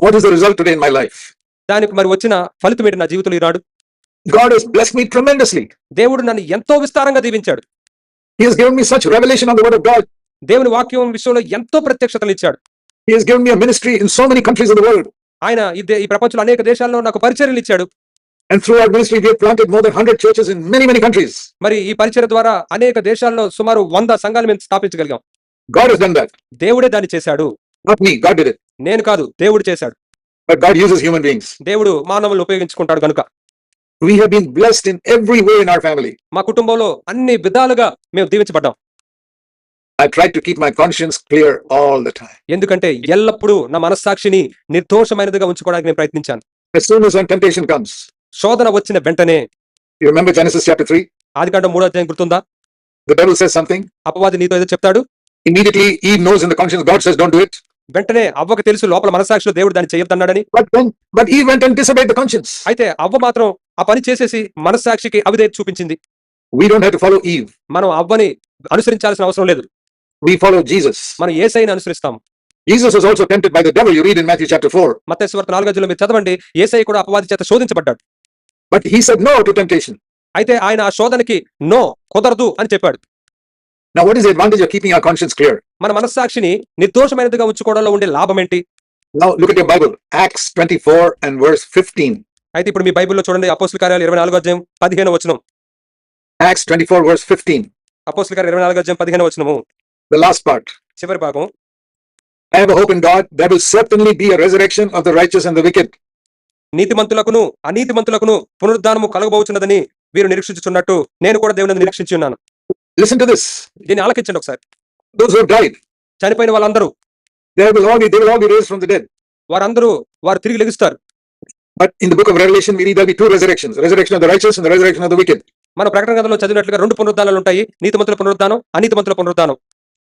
What is the result today in my life? దానికి మరి వచ్చిన ఫలితం ఏంటి నా జీవితంలో ఈనాడు? God has blessed me tremendously. దేవుడు నన్ను ఎంతో విస్తారంగా దీవించాడు. He has given me such revelation on the word of God. దేవుని వాక్యం విషయంలో ఎంతో ప్రత్యక్షతలు ఇచ్చాడు. He has given me a ministry in so many countries of the world. ఆయన ఈ ప్రపంచంలో అనేక దేశాల్లో నాకు పరిచర్యలు ఇచ్చాడు. And through our ministry, we have planted more than 100 churches in many, many countries. మరి ఈ పరిచర్య ద్వారా అనేక దేశాల్లో సుమారు 100 సంఘాలు మేము స్థాపించగలిగాం. God has done that. దేవుడే దాన్ని చేశాడు. Not me. God did it. నేను కాదు, దేవుడు చేశాడు. But God uses human beings. దేవుడు మానవులను ఉపయోగించుకుంటాడు కనుక We have been blessed in every way in our family. మా కుటుంబంలో అన్ని విధాలుగా మేము దీవించబడ్డాం. I tried to keep my conscience clear all the time. ఎందుకంటే ఎల్లప్పుడూ నా మనస్సాక్షిని నిర్దోషమైనదిగా ఉంచుకోవడానికి నేను ప్రయత్నించాను. As soon as when temptation comes, శోధన వచ్చిన వెంటనే, you remember Genesis chapter 3? ఆదికాండం 3వ అధ్యాయం గుర్తుందా? The devil says something. అపవాది నీతో ఏదో చెప్తాడు. Immediately Eve knows in the conscience, God says don't do it. వెంటనే అవ్వకు తెలుసు లోపల మనస్సాక్షిలో దేవుడు దాన్ని చేయొద్దన్నాడని. But Eve went and disobeyed the conscience. అయితే అవ్వ మాత్రం ఆ పని చేసేసి మనస్సాక్షికి అవిధేయత చూపించింది. We don't have to follow Eve. మనం అవ్వని అనుసరించాల్సిన అవసరం లేదు. We follow Jesus. మనం యేసయ్యని అనుసరిస్తాం. Jesus was also tempted by the devil. You read in Matthew chapter 4. మత్తయి సువార్త 4వ అధ్యాయంలో మీరు చదవండి. యేసయ్య కూడా అపవాది చేత శోధించబడ్డాడు. But he said no to temptation. అయితే ఆయన ఆ శోధనకి నో, కుదరదు అని చెప్పాడు. Now what is the advantage of keeping our conscience clear? మన మనస్సాక్షిని నిర్దోషమైనదిగా ఉంచుకోవడంలో ఉండే లాభం ఏంటి? Now look at your Bible. Acts 24 and verse 15. అయితే ఇప్పుడు మీ బైబిల్లో చూడండి, అపోస్తలుల కార్యాలు 24వ అధ్యాయం 15వ వచనం. Acts 24 verse 15. అపోస్తలుల కార్యాలు 24వ అధ్యాయం 15వ వచనము. The last part. చివరి భాగం. I have a hope in God. There will certainly be a resurrection of the righteous and the wicked. నీతిమంతులకును అనీతిమంతులకును పునరుద్ధానము కలగబోచున్నదని వీరు నిరీక్షించుచున్నట్టు నేను కూడా దేవుని నిరీక్షించి ఉన్నాను. Listen to this. దీన్ని ఆలకించండి ఒకసారి. Those who have died, చనిపోయిన వాళ్ళందరూ they will all be raised from the dead. వారు తిరిగి లెగుస్తారు. But in the book of Revelation, we read there will be 2 resurrections. Resurrection of the righteous and the resurrection of the wicked. మన ప్రకటన గ్రంథంలో చదివినట్లుగా 2 పునరుద్ధానాలు ఉంటాయి. నీతిమంతుల పునరుద్ధానం, అనీతిమంతుల పునరుద్ధానం.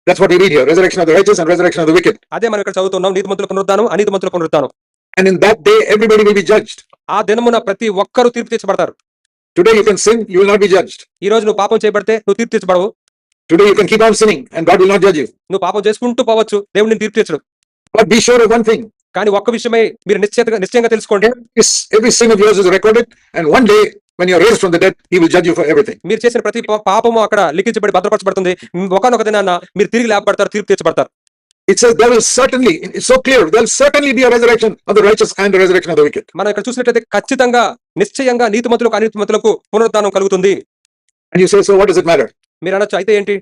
That's what we read here. Resurrection of the righteous and resurrection of the wicked. అదే మనం ఇక్కడ చదువుతున్నాం. నీతిమంతుల పునరుద్ధానం, అనీతిమంతుల పునరుద్ధానం. And in that day, everybody will be judged. ఆ దినమున ప్రతి ఒక్కరూ తీర్పు తీర్చబడతారు. Today you can sin, you will not be judged. ఈ రోజు నువ్వు పాపం చేయబడితే నువ్వు తీర్పు తీర్చబడవు. Today you can keep on sinning and God will not judge you. నువ్వు పాపం చేసుకుంటూ పోవచ్చు, దేవుడు నిన్ను తీర్పు తీర్చడు. But be sure of one thing. కానీ ఒక్క విషయమై మీరు నిశ్చయంగా తెలుసుకోండి. Every sin of yours is recorded, and one day when you are raised from the dead, He will judge you for everything. మీరు చేసిన ప్రతి పాపము అక్కడ లిఖించబడి భద్రపరచబడుతుంది. ఒకనొక దినాన మీరు తిరిగి లేపబడతారు, తీర్పు తీర్చబడతారు. It says there will certainly, it's so clear, there will certainly be a resurrection of the righteous and a resurrection of the wicked. మనం ఇక్కడ చూసినట్లయితే ఖచ్చితంగా నిశ్చయంగా నీతిమంతులకు అనీతిమంతులకు పునరుద్ధానం కలుగుతుంది. And you say, so what does it matter? మీరు అనొచ్చు, అయితే ఏంటి?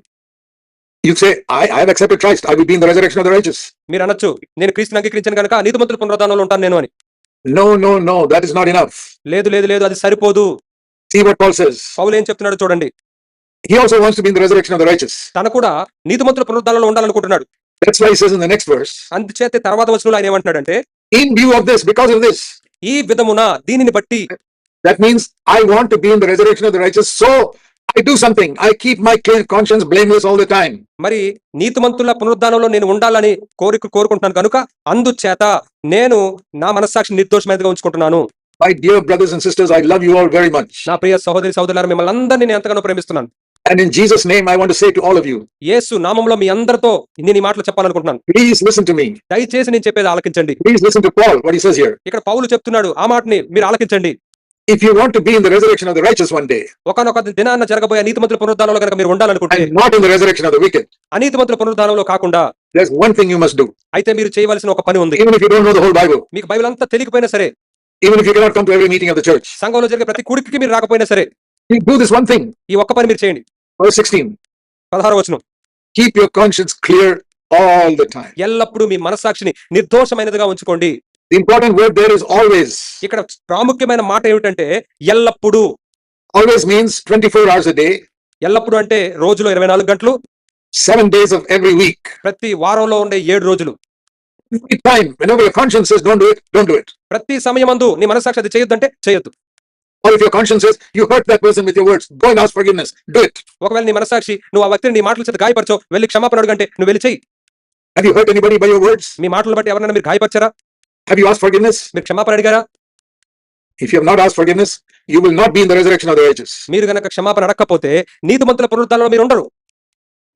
You say, I have accepted Christ, I will be in the resurrection of the righteous. మీరు అనొచ్చు, నేను క్రీస్తుని అంగీకరించాను కనుక నీతిమంతుల పునరుద్ధానంలో ఉంటాను నేను అని. No, that is not enough. లేదు, అది సరిపోదు. See what Paul says. పౌలు ఏం చెప్తున్నాడు చూడండి. He also wants to be in the resurrection of the righteous. తన కూడా నీతిమంతుల పునరుద్ధానంలో ఉండాలనుకుంటున్నాడు. That's why he says in the next verse. అందుచేత తర్వాత వచనంలో ఆయన ఏమంటున్నాడంటే, in view of this, because of this. ఈ విధమున దీనిని బట్టి. That means I want to be in the resurrection of the righteous, so I do something. I keep my conscience blameless all the time. మరి నీతిమంతుల పునరుద్ధానంలో నేను ఉండాలని కోరుకుంటున్నాను కనుక అందుచేత నేను నా మనస్సాక్షి నిర్దోషమైనదిగా ఉంచుకుంటున్నాను. My dear brothers and sisters, I love you all very much. నా ప్రియ సహోదరి సహోదరులారా, మిమ్మల్ని అందరినీ నేను ఎంతగానో ప్రేమిస్తున్నాను. And in Jesus' name, I want to say to all of you. యేసు నామములో మీ అందరితో నేను ఈ మాటలు చెప్పాలనుకుంటున్నాను. Please listen to me. దయచేసి నేను చెప్పేది ఆలకించండి. Please listen to Paul, what he says here. ఇక్కడ పౌలు చెప్తున్నాడు, ఆ మాటని మీరు ఆలకించండి. If you want to be in the resurrection of the righteous one day, ఒకనొక దినాన్న జరగబోయే నీతిమంతుల పునరుద్ధానంలో కనుక మీరు ఉండాలనుకుంటే, and not in the resurrection of the wicked, అనీతిమంతుల పునరుద్ధానంలో కాకుండా, there's one thing you must do. అయితే మీరు చేయవలసిన ఒక పని ఉంది. Even if you don't know the whole Bible, మీకు బైబిల్ అంతా తెలియకపోయినా సరే, even if you cannot come to every meeting of the church, సంఘంలో జరిగే ప్రతి కూడికి మీరు రాకపోయినా సరే, you do this one thing. ఈ ఒక్క పని మీరు చేయండి. Verse 16. 16వ వచనం. Keep your conscience clear all the time. ఎల్లప్పుడూ మీ మనస్సాక్షిని నిర్దోషమైనదిగా ఉంచుకోండి. The important word there is always. ఇక్కడ ప్రాముఖ్యమైన మాట ఏమిటంటే ఎల్లప్పుడూ. Always means 24 hours a day. ఎల్లప్పుడూ అంటే రోజులో 24 గంటలు, 7 days of every week. ప్రతి వారంలో ఉండే 7 రోజులు. Every time, whenever your conscience says don't do it, don't do it. ప్రతి సమయమందు నీ మనస్సాక్షి అది చేయొద్దంటే చేయొద్దు. Or if your conscience says you hurt that person with your words, go and ask forgiveness, do it. ఒకవేళ నీ మనస్సాక్షి నువ్వు ఆ వ్యక్తిని నీ మాటల చేత గాయపరచో, వెళ్ళి క్షమాపణ అడుగంటే నువ్వు వెళ్ళి చెయ్యి. Have you hurt anybody by your words? మీ మాటలు బట్టి ఎవరైనా మీరు గాయపరిచారా? Have you asked forgiveness? మీరు క్షమాపణ అడిగారా? If you have not asked forgiveness, you will not be in the resurrection of the righteous. మీరు గనక క్షమాపణ అడగకపోతే నీతిమంతుల పునరుద్ధానంలో మీరు ఉండరు.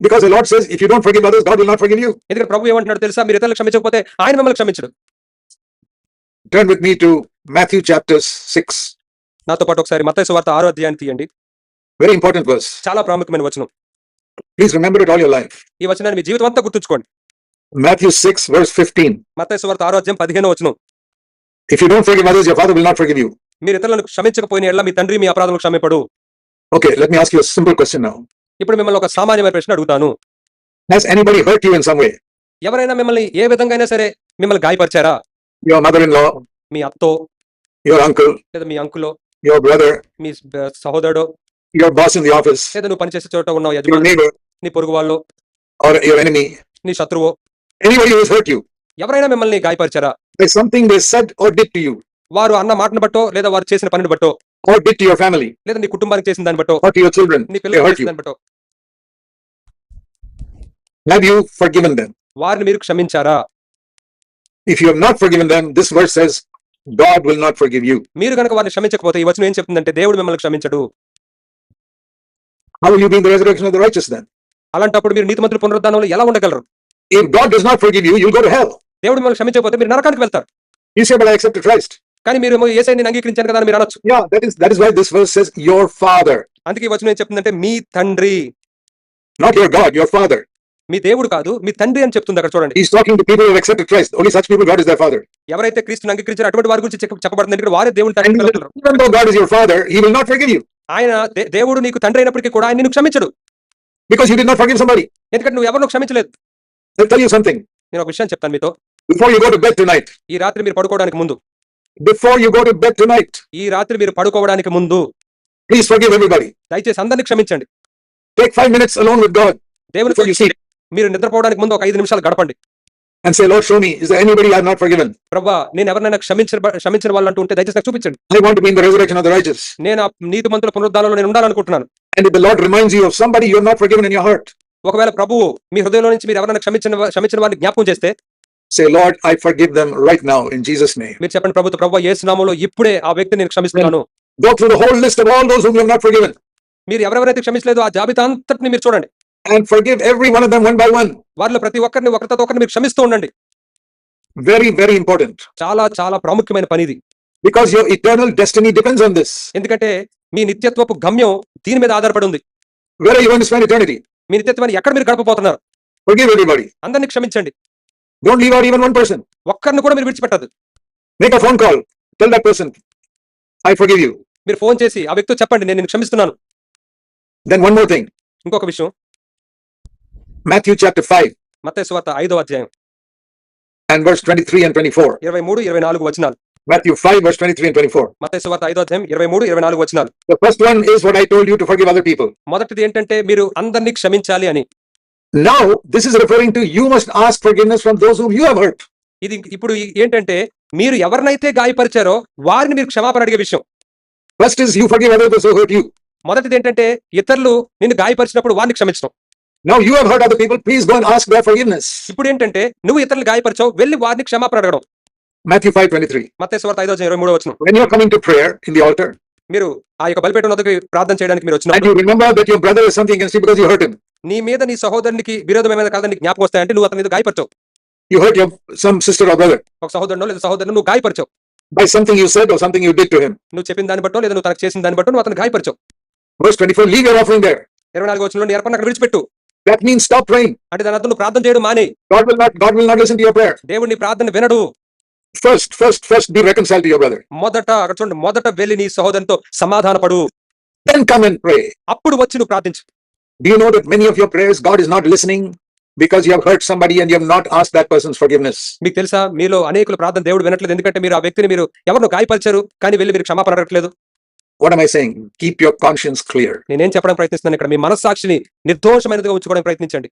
Because the Lord says, if you don't forgive others, God will not forgive you. ఎందుకంటే ప్రభు ఏమంటున్నాడు తెలుసా? మీరు ఇతరులకు క్షమించకపోతే ఆయన మిమ్మల్ని క్షమించడు. Turn with me to Matthew chapter 6. నాతో పాటు ఒకసారి మత్తయి సువార్త 6వ అధ్యాయాన్ని తీయండి. Very important verse. చాలా ప్రాముఖ్యమైన వచనం. Please remember it all your life. ఈ వచనాన్ని మీ జీవితం అంతా గుర్తుంచుకోండి. Matthew 6 verse 15. మత్తయి సువార్త 6వ అధ్యాయం 15వ వచనం. If you don't forgive others, your Father will not forgive you. మీరు ఇతరులను క్షమించకపోయిన యెడల మీ తండ్రి మీ అపరాధములను క్షమింపడు. Okay, let me ask you a simple question now. ఇప్పుడు మిమ్మల్ని ఒక సామాన్యమైన ప్రశ్న అడుగుతాను. Has anybody hurt you in some way? ఎవరైనా మిమ్మల్ని ఏ విధంగా అయినా సరే మిమ్మల్ని గాయపరిచారా? Your mother-in-law, me అత్తో, your uncle, లేదా మీ అంకులో, your brother, me సహోదరుడో, your boss in the office, లేదా నువ్వు పనిచేసే చోట ఉన్న your యజమాని, neighbor, నీ పొరుగు వాళ్ళు, or your enemy. నీ శత్రువు, Anybody who has hurt you ఎవరైనా మిమ్మల్ని గాయపరిచారా? by something they said or did to you, వారు అన్న మాటను బట్టో, లేదా వారు చేసిన పనిని బట్టో, or did to your family, లేదా నీ కుటుంబానికి చేసిన దాన్ని బట్టో, or to your children, నీ they పిల్లలకు hurt చేసిన you. దాన్ని బట్టో, Have you forgiven them? వారిని మీరు క్షమించారా? If you have not forgiven them, this verse says, God will not forgive you. మీరు కనుక వారిని క్షమించకపోతే ఈ వచనం ఏం చెప్తుందంటే దేవుడు మిమ్మల్ని క్షమించడు. How will you be in the resurrection of the righteous then? అలాంటప్పుడు మీరు నీతిమంతుల పునరుద్ధానంలో ఎలా ఉండగలరు? If God does not forgive you, you'll go to hell. దేవుడు మిమ్మల్ని క్షమించకపోతే మీరు నరకానికి వెళ్తారు. You say, but I accepted Christ. కానీ మీరు యేసయ్యని అంగీకరించారు కదా అని మీరు అనొచ్చు. Yeah, that is why this verse says, your Father. అందుకే ఈ వచనం ఏం చెప్తుందంటే మీ తండ్రి, Not your God, your Father. మీ దేవుడు కాదు, మీ తండ్రి అని చెప్తుంది అక్కడ చూడండి. He's talking to people who have accepted Christ. Only such people, God is their Father. ఎవరైతే క్రీస్తుని అంగీకరించారో అటువంటి వారి గురించి చెప్పబడుతుంది. ఇక్కడ వారే దేవుని తండ్రి And పిల్లలు. even though God is your Father, He will not forgive you. ఆయన దేవుడు నీకు తండ్రి అయినప్పటికీ కూడా ఆయన నిన్ను క్షమించడు. Because you did not forgive somebody. ఎందుకంటే నువ్వు ఎవరినో క్షమించలేదు. I'll tell you something. నేను ఒక విషయం చెప్తాను మీతో. Before you go to bed tonight, ఈ రాత్రి మీరు పడుకోవడానికి ముందు, before you go to bed tonight, ఈ రాత్రి మీరు పడుకోవడానికి ముందు please forgive everybody. దయచేసి అందరిని క్షమించండి. Take 5 minutes alone with God దేవుని before you sleep మీరు నిద్రపోవడానికి ముందు ఒక 5 నిమిషాలు గడపండి. and say, Lord, show me, is there anybody I have not forgiven? ప్రభువా, నేను ఎవరినైనా క్షమించిన వాళ్ళు అంటూ ఉంటే దయచేసి నాకు చూపించండి. I want to be in the resurrection of the righteous. నేను ఆ నీతిమంతుల పునరుద్ధానంలో నేను ఉండాలనుకుంటున్నాను. And if the Lord reminds you of somebody you have not forgiven in your heart, ఒకవేళ ప్రభువు మీ హృదయంలో నుంచి మీరు ఎవరైనా క్షమించిన వారిని జ్ఞాపకం చేస్తే say, Lord, I forgive them right now in Jesus' name. మీరు చెప్పండి, ప్రభువా యేసు నామములో ఇప్పుడే ఆ వ్యక్తిని నేను క్షమిస్తున్నాను. Go through the whole list of all those whom you have not forgiven మీరు ఎవరెవరైతే క్షమించలేదో ఆ జాబితా అంతటిని మీరు చూడండి. and forgive every one of them one by one. వారిలో ప్రతి ఒక్కరిని ఒకరితో ఒకరిని మీరు క్షమిస్తూ ఉండండి. Very, very important. చాలా చాలా ప్రాముఖ్యమైన పని ఇది. Because your eternal destiny depends on this. ఎందుకంటే మీ నిత్యత్వపు గమ్యం దీని మీద ఆధారపడి ఉంది. Where are you going to spend eternity? మీ నిత్యత్వాన్ని ఎక్కడ మీరు గడపబోతున్నారు? Forgive everybody. అందరిని క్షమించండి. Don't leave out even one person. ఒక్కరిని కూడా మీరు విడిచిపెట్టదు. Make a phone call. Tell that person, I forgive you. మీరు ఫోన్ చేసి ఆ వ్యక్తితో చెప్పండి, నేను నిన్ను క్షమిస్తున్నాను. Then one more thing. ఇంకొక విషయం, Matthew chapter 5 మత్తయి సువార్త 5వ అధ్యాయం and verse 23 and 24. 23, 24 వచనాలు. Matthew 5 verse 23 and 24. మత్తయి సువార్త 5వ అధ్యాయం 23, 24 వచనాలు. The first one is what I told you to forgive other people. మొదటిది ఏంటంటే మీరు అందరినీ క్షమించాలి అని. Now this is referring to you must ask forgiveness from those whom you have hurt. ఇది ఇప్పుడు ఏంటంటే మీరు ఎవరినైతే గాయపరిచారో వారిని మీరు క్షమాపణ అడిగే విషయం. First is you forgive others who hurt you. మొదటిది ఏంటంటే ఇతరులు నిన్ను గాయపరిచినప్పుడు వారిని క్షమించడం. Now you have hurt other people, please go and ask their forgiveness. ఇప్పుడు ఏంటంటే నువ్వు ఇతరులు గాయపరిచావు, వెళ్ళి వారిని క్షమాపణ అడగడం. Matthew 5:23. మత్తయి సువార్త 5వ అధ్యాయం 23వ వచనం. When you are coming to prayer in the altar, మీరు ఆ యొక్క బలిపీఠం వద్దకు ప్రార్థన చేయడానికి మీరు and వచ్చినప్పుడు you remember that your brother is something against you because you hurt him. నీ మీద నీ సహోదరునికి విరోధమైన కాదని జ్ఞాపకం వస్తాయంటే నువ్వు అతని మీద గాయపరిచావు. You hurt some sister or brother. ఒక సహోదరునో లేదా సహోదరుని నువ్వు గాయపరిచావు. by something you said or something you did to him. నువ్వు చెప్పిన దాన్ని బట్టో లేదా నువ్వు తనకు చేసిన దాన్ని బట్టో నువ్వు అతను గాయపరచవు. Verse 24, leave your offering there. 24 వచనంలో నీ అర్పణ అక్కడ విడిచిపెట్టు. That means stop praying. అంటే దాని అర్థం నువ్వు ప్రార్థన చేయడం మాని. God will not listen to your prayer. దేవుడు నీ ప్రార్థన వినడు. First be reconciled to your brother. అక్కడ చూడండి, మొదట వెళ్ళి నీ సహోదరునితో సమాధానపడు. Then come and pray. అప్పుడు వచ్చి నువ్వు ప్రార్థించు. Do you know that many of your prayers God is not listening because you have hurt somebody and you have not asked that person's forgiveness? మీకు తెలుసా, మీలో అనేకుల ప్రార్థన దేవుడు వినట్లేదు, ఎందుకంటే మీరు ఆ వ్యక్తిని మీరు ఎవరినో గాయపరిచారు కానీ వెళ్ళి మీరు క్షమాపణ అడగట్లేదు. What am I saying? Keep your conscience clear. నేనేం చెప్పడం ప్రయత్నిస్తున్నాను ఇక్కడ, మీ మనస్సాక్షిని నిర్దోషమైనదిగా ఉంచుకోవడానికి ప్రయత్నించండి.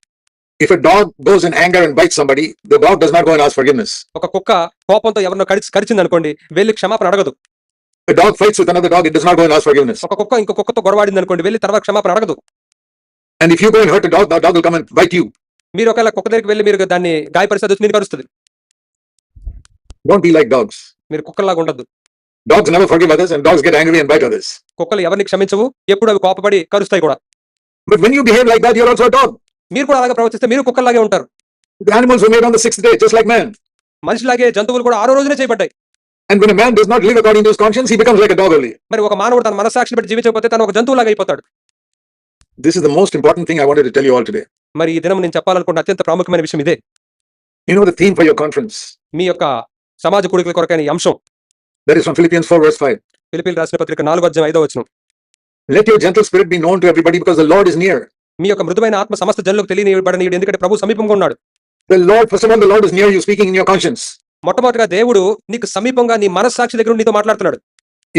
If a dog goes in anger and bites somebody, the dog does not go and ask forgiveness. ఒక కుక్క కోపంతో ఎవరినో కరిచింది అనుకోండి, వెళ్ళి క్షమాపణ అడగదు. A dog fights with another dog, it does not go and ask forgiveness. ఒక కుక్క ఇంకో కుక్కతో గొడవాడింది అనుకోండి, వెళ్ళి తర్వాత క్షమాపణ అడగదు. And if you go and hurt a dog, the dog will come and bite you. మీరు ఒకవేళ కుక్క దగ్గరికి వెళ్ళి మీరు దాన్ని గాయపరిస్తే అది మీరు కరుస్తుంది. Don't be like dogs. మీరు కుక్కలాగా ఉండద్దు. Dogs never forgive others and dogs get angry and bite others. కుక్కలు ఎవరిని క్షమించవు, ఎప్పుడు అవి కోపపడి కరుస్తాయి కూడా. But when you behave like that, you're also a dog. మీరు కూడా అలాగే ప్రవర్తిస్తే మీరు కుక్కలాగే ఉంటారు. The animals were made on the 6th day, just like man. మనిషిలాగే జంతువులు కూడా 6వ రోజునే చేయబడ్డాయి. And when a man does not live according to his conscience, he becomes like a dog only. మరి ఒక మానవుడు తన మనస్సాక్షిని బట్టి జీవించకపోతే తను ఒక జంతువులాగా అయిపోతాడు. This is the most important thing I wanted to tell you all today. మరి ఈ దినం నేను చెప్పాలనుకున్న అత్యంత ప్రాముఖ్యమైన విషయం ఇదే. You know the theme for your conference? మీ యొక్క సమాజ కూడికల కొరకైన ఈ అంశం. That is from Philippians 4 verse 5. ఫిలిప్పీయులకు రాసిన పత్రిక 4:5 Let your gentle spirit be known to everybody because the Lord is near. మీ యొక్క మృదువైన ఆత్మ సమస్త జనులకు తెలియనివ్వబడనీయుడు, ఎందుకంటే ప్రభు సమీపంగా ఉన్నాడు. The Lord, first of all, the Lord is near you, speaking in your conscience. మొట్టమొదటిగా దేవుడు నీకు సమీపంగా నీ మనస్సాక్షి దగ్గర నీతో మాట్లాడుతున్నాడు.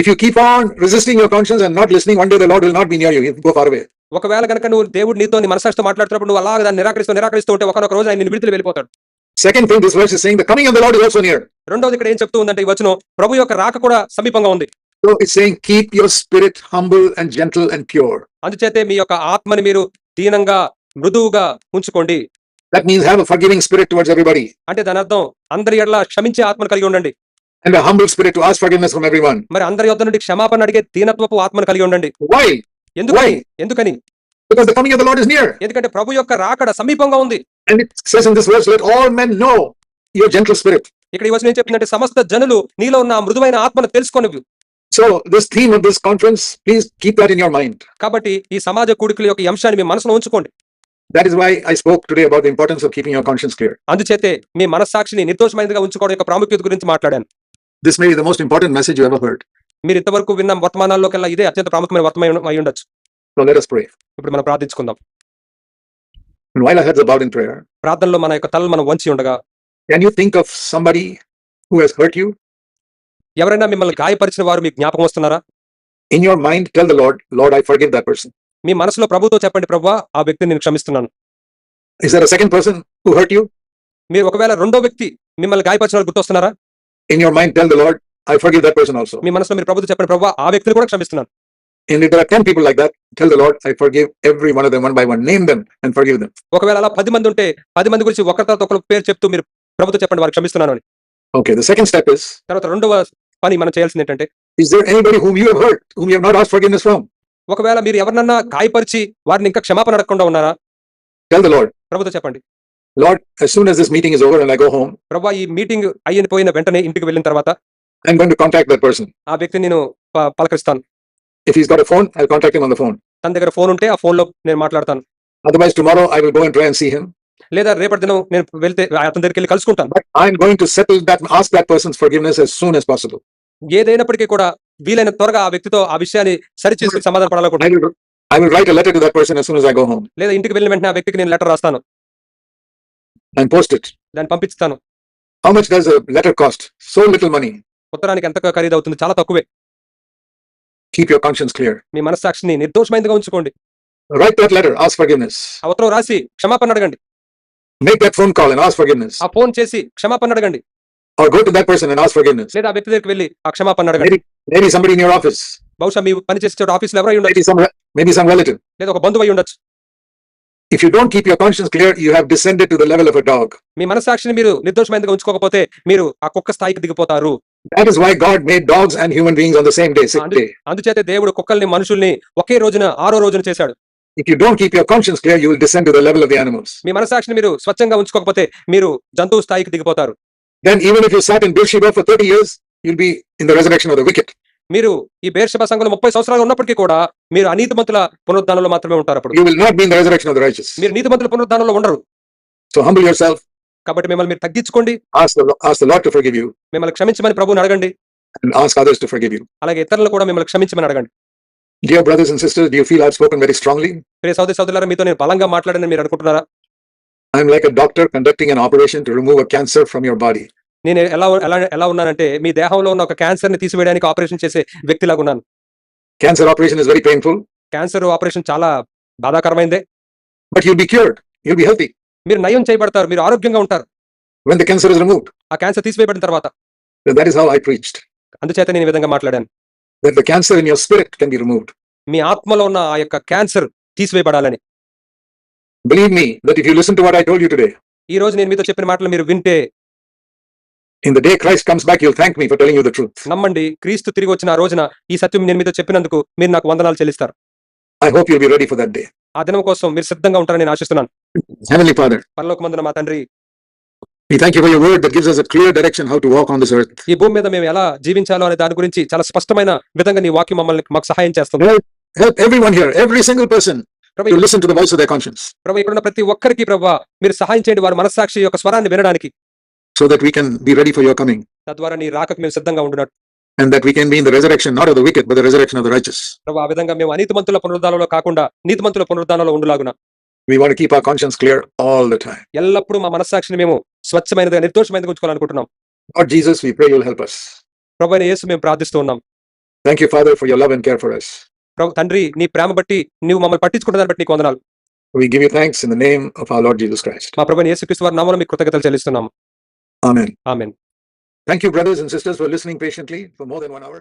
If you keep on resisting your conscience and not listening, one day the Lord will not be near you. He will go far away. ఒకవేళ కనుక నువ్వు దేవుడు నీతో నీ మనస్సాక్షితో మాట్లాడుతున్నప్పుడు నువ్వు అలాగే దాన్ని నిరాకరిస్తూ ఉంటే ఒకనొక రోజు ఆయన నిన్ను విడుదల వెళ్ళిపోతాడు. Second thing, this verse is saying the coming of the Lord is also near. రెండోది ఇక్కడ ఏం చెప్తూ ఉందంటే ఈ వచనం, ప్రభు యొక్క రాక కూడా సమీపంగా ఉంది. So it's saying keep your spirit humble and gentle and pure. అందుచేతే మీ యొక్క ఆత్మని మీరు దీనంగా మృదువుగా ఉంచుకోండి. That means have a forgiving spirit towards everybody. అంటే దాని అర్థం అందరి ఎడల క్షమించే ఆత్మను కలిగి ఉండండి. And a humble spirit to ask forgiveness from everyone. మరి అందరి యొద్ద నుండి క్షమాపణ అడిగే దీనత్వపు ఆత్మను కలిగి ఉండండి. Why? ఎందుకని? Because the coming of the Lord is near. ఎందుకంటే ప్రభు యొక్క రాకడ సమీపంగా ఉంది. And it says in this verse, let all men know your gentle spirit. ఇక్కడ ఈ వచనం ఏం చెప్తుందంటే సమస్త జనులు నీలో ఉన్న మృదువైన ఆత్మను తెలుసుకొనివి. So this theme of this conference, please keep that in your mind. కాబట్టి ఈ సమాజ కూడికల యొక్క ఈ అంశాన్ని మీ మనసులో ఉంచుకోండి. That is why I spoke today about the importance of keeping your conscience clear. అందుచేతే మీ మనస్సాక్షిని నిర్దోషమైనదిగా ఉంచుకోవడం యొక్క ప్రాముఖ్యత గురించి మాట్లాడాను. This may be the most important message you ever heard. మీరు ఇంతవరకు విన్న వర్తమానాల్లోకెల్లా ఇదే అత్యంత ప్రాముఖ్యమైన వర్తమానం అయి ఉండొచ్చు. So let us pray. ఇప్పుడు మనం ప్రార్థించుకుందాం. And while our heads are bowed in prayer, ప్రార్థనలో మన యొక్క తలలు మనం వంచి ఉండగా, can you think of somebody who has hurt you? ఎవరైనా మిమ్మల్ని గాయపరిచిన వారు మీకు జ్ఞాపకం వస్తున్నారా? In your mind, tell the Lord, Lord, I forgive that person. మీ మనసులో ప్రభుతో చెప్పండి, ప్రభువా ఆ వ్యక్తిని నేను క్షమిస్తున్నాను. Is there a second person who hurt you? మీరు ఒకవేళ రెండో వ్యక్తి మిమ్మల్ని గాయపరిచిన వారు గుర్తొస్తున్నారా? In your mind, tell the Lord, I forgive that person also. మీ మనసులో మీరు ప్రభుతో చెప్పండి, ప్రభువా ఆ వ్యక్తిని కూడా క్షమిస్తున్నాను. And if there are 10 people like that, tell the Lord, I forgive every one of them one by one. Name them and forgive them. ఒకవేళ అలా 10 మంది ఉంటే 10 మంది గురించి ఒకరి తర్వాత ఒకరు పేరు చెప్తూ మీరు ప్రభుతో చెప్పండి, వారికి క్షమిస్తున్నాను అని. Okay, the second step is, తర్వాత రెండవ పని మనం చేయాల్సింది ఏంటంటే, is there anybody whom you have hurt, whom you have not asked forgiveness from? ఒకవేళ మీరు ఎవరినన్నా గాయపరిచి వారిని ఇంకా క్షమాపణ అడగకుండా ఉన్నారా? Tell the Lord, ప్రభుతో చెప్పండి, Lord, as soon as this meeting is over and I go home, ప్రభువా ఈ మీటింగ్ అయిపోయిన వెంటనే ఇంటికి వెళ్ళిన తర్వాత I'm going to contact that person. ఆ వ్యక్తిని నేను పలకరిస్తాను. If he's got a phone, I'll contact him on the phone. తన దగ్గర ఫోన్ ఉంటే ఆ ఫోన్ లో నేను మాట్లాడతాను. Otherwise, tomorrow I will go and try and see him. లేదా రేపటి దినం నేను వెళ్తే అతని దగ్గరికి వెళ్ళి కలుసుకుంటాను. But I'm going to settle that, ask that person's forgiveness as soon as possible. ఏదైనప్పటికీ కూడా వీలైన త్వరగా ఆ వ్యక్తితో ఆ విషయాన్ని సరిచేసి సమాధాన పడాలనుకుంటున్నాను. I will write a letter to that person as soon as I go home. లేదా ఇంటికి వెళ్ళిన వెంటనే ఆ వ్యక్తికి నేను లెటర్ రాస్తాను, and post it. దాన్ని పంపిస్తాను. How much does a letter cost? So little money. ఉత్తరానికి ఎంత ఖరీదు అవుతుంది? చాలా తక్కువే. Keep your conscience clear. మీ మనస్సాక్షిని నిర్దోషమైనదిగా ఉంచుకోండి. Write that letter, ask forgiveness. ఆ ఉత్తరం రాసి క్షమాపణ అడగండి. Make that phone call and ask forgiveness. ఆ ఫోన్ చేసి క్షమాపణ అడగండి. Or go to that person and ask forgiveness. లేదా ఆ వ్యక్తి దగ్గరికి వెళ్ళి ఆ క్షమాపణ అడగండి. Maybe somebody in your office. బహుశా మీ పనిచేసే చోట ఆఫీసులో ఎవరై ఉండొచ్చు. Maybe some relative. లేదా ఒక బంధువు అయి ఉండొచ్చు. If you don't keep your conscience clear, you have descended to the level of a dog. మీ మనస్సాక్షిని మీరు నిర్దోషమైనదిగా ఉంచుకోకపోతే మీరు ఆ కుక్క స్థాయికి దిగిపోతారు. That is why God made dogs and human beings on the same day, sixth day. అందుచేత దేవుడు కుక్కల్ని మనుషుల్ని ఒకే రోజున 6వ రోజున చేశాడు. If you don't keep your conscience clear, you will descend to the level of the animals. మీ మనస్సాక్షిని మీరు స్వచ్ఛంగా ఉంచుకోకపోతే మీరు జంతువు స్థాయికి దిగిపోతారు. Then even if you sat in Beersheba for 30 years, you'll be in the resurrection of the wicked. మీరు ఈ Beersheba సంఘంలో 30 సంవత్సరాలు ఉన్నప్పటికీ కూడా మీరు అనీతిమంతుల పునరుద్ధానంలో మాత్రమే ఉంటారు. అప్పుడు You will not be in the resurrection of the righteous. మీరు నీతిమంతుల పునరుద్ధానంలో ఉండరు. So humble yourself, కాబట్టి మిమ్మల్ని మీరు తగ్గించుకోండి, ask the Lord to forgive you, మిమ్మల్ని క్షమించమని ప్రభువుని అడగండి, and ask others to forgive you. అలాగే ఇతరులను కూడా మిమ్మల్ని క్షమించమని అడగండి. Dear brothers and sisters, do you feel I've spoken very strongly? ప్రియ సోదరి సోదరులారా, మీతో నేను బలంగా మాట్లాడనని మీరు అనుకుంటున్నారా? I'm like a doctor conducting an operation to remove a cancer from your body. నేను ఎలా ఉన్నానంటే మీ దేహంలో ఉన్న ఒక క్యాన్సర్ ని తీసివేయడానికి ఆపరేషన్ చేసే వ్యక్తిలాగా ఉన్నాను. Cancer operation is very painful, cancer operation చాలా బాధాకరమైందే. but you'll be cured. You'll be healthy మీరు నయం చేయబడతారు, మీరు ఆరోగ్యంగా ఉంటారు when the cancer is removed. ఆ క్యాన్సర్ తీసివేయబడిన తర్వాత. That is how I preached, అందుచేత నేను ఈ విధంగా మాట్లాడాను. that the cancer in your spirit can be removed. మీ ఆత్మలో ఉన్న ఆ యొక్క cancer తీసివేయబడాలని. Believe me that if you listen to what I told you today, ఈ రోజు నేను మీతో చెప్పిన మాటలు మీరు వింటే, in the day Christ comes back, you'll thank me for telling you the truth. నమ్మండి, క్రీస్తు తిరిగి వచ్చిన ఆ రోజున ఈ సత్యం నేను మీతో చెప్పినందుకు మీరు నాకు వందనాలు చెల్లిస్తారు. I hope you'll be ready for that day. ఆ దినం కోసం మీరు సిద్ధంగా ఉంటారని నేను ఆశిస్తున్నాను. Heavenly Father, పరలోకమందున మా తండ్రి, we thank you for your word that gives us a clear direction how to walk on this earth. ఈ భూమి మీద మేము ఎలా జీవించాలో అనే దాని గురించి చాలా స్పష్టమైన విధంగా నీ వాక్యం మాకు సహాయం చేస్తుంది. Help everyone here, every single person, to listen to the voice of their conscience, ప్రభు ఇక్కడున్న ప్రతి ఒక్కరికి ప్రభువా మీరు సహాయం చేయండి, వారి మనస్సాక్షి యొక్క స్వరాన్ని వినడానికి, so that we can be ready for your coming, తద్వారా నీ రాకకు మేము సిద్ధంగా ఉండునట్టు. and that we can be in the resurrection not of the wicked but the resurrection of the righteous. ప్రభు ఆ విధంగా మేము అనీతిమంతుల పునరుద్ధానంలో కాకుండా నీతిమంతుల పునరుద్ధానంలో ఉండులాగున We want to keep our conscience clear all the time. ఎల్లప్పుడూ మా మనస్సాక్షిని మేము స్వచ్ఛమైనదిగా నిర్దోషమైనదిగా ఉంచుకోవాలనుకుంటున్నాం. Lord Jesus, we pray you'll help us. ప్రభు అయిన యేసు మేము ప్రార్థిస్తూ ఉన్నాం. Thank you, Father, for your love and care for us. ప్రభు తండ్రి, నీ ప్రేమ బట్టి నువ్వు మమ్మల్ని పట్టించుకున్న దాన్ని బట్టి నీకు వందనాలు. We give you thanks in the name of our Lord Jesus Christ. మా ప్రభు అయిన యేసుక్రీస్తు వారి నామములో మీకు కృతజ్ఞతలు చెల్లిస్తున్నాం. Amen. Amen. Thank you, brothers and sisters, for listening patiently for more than 1 hour.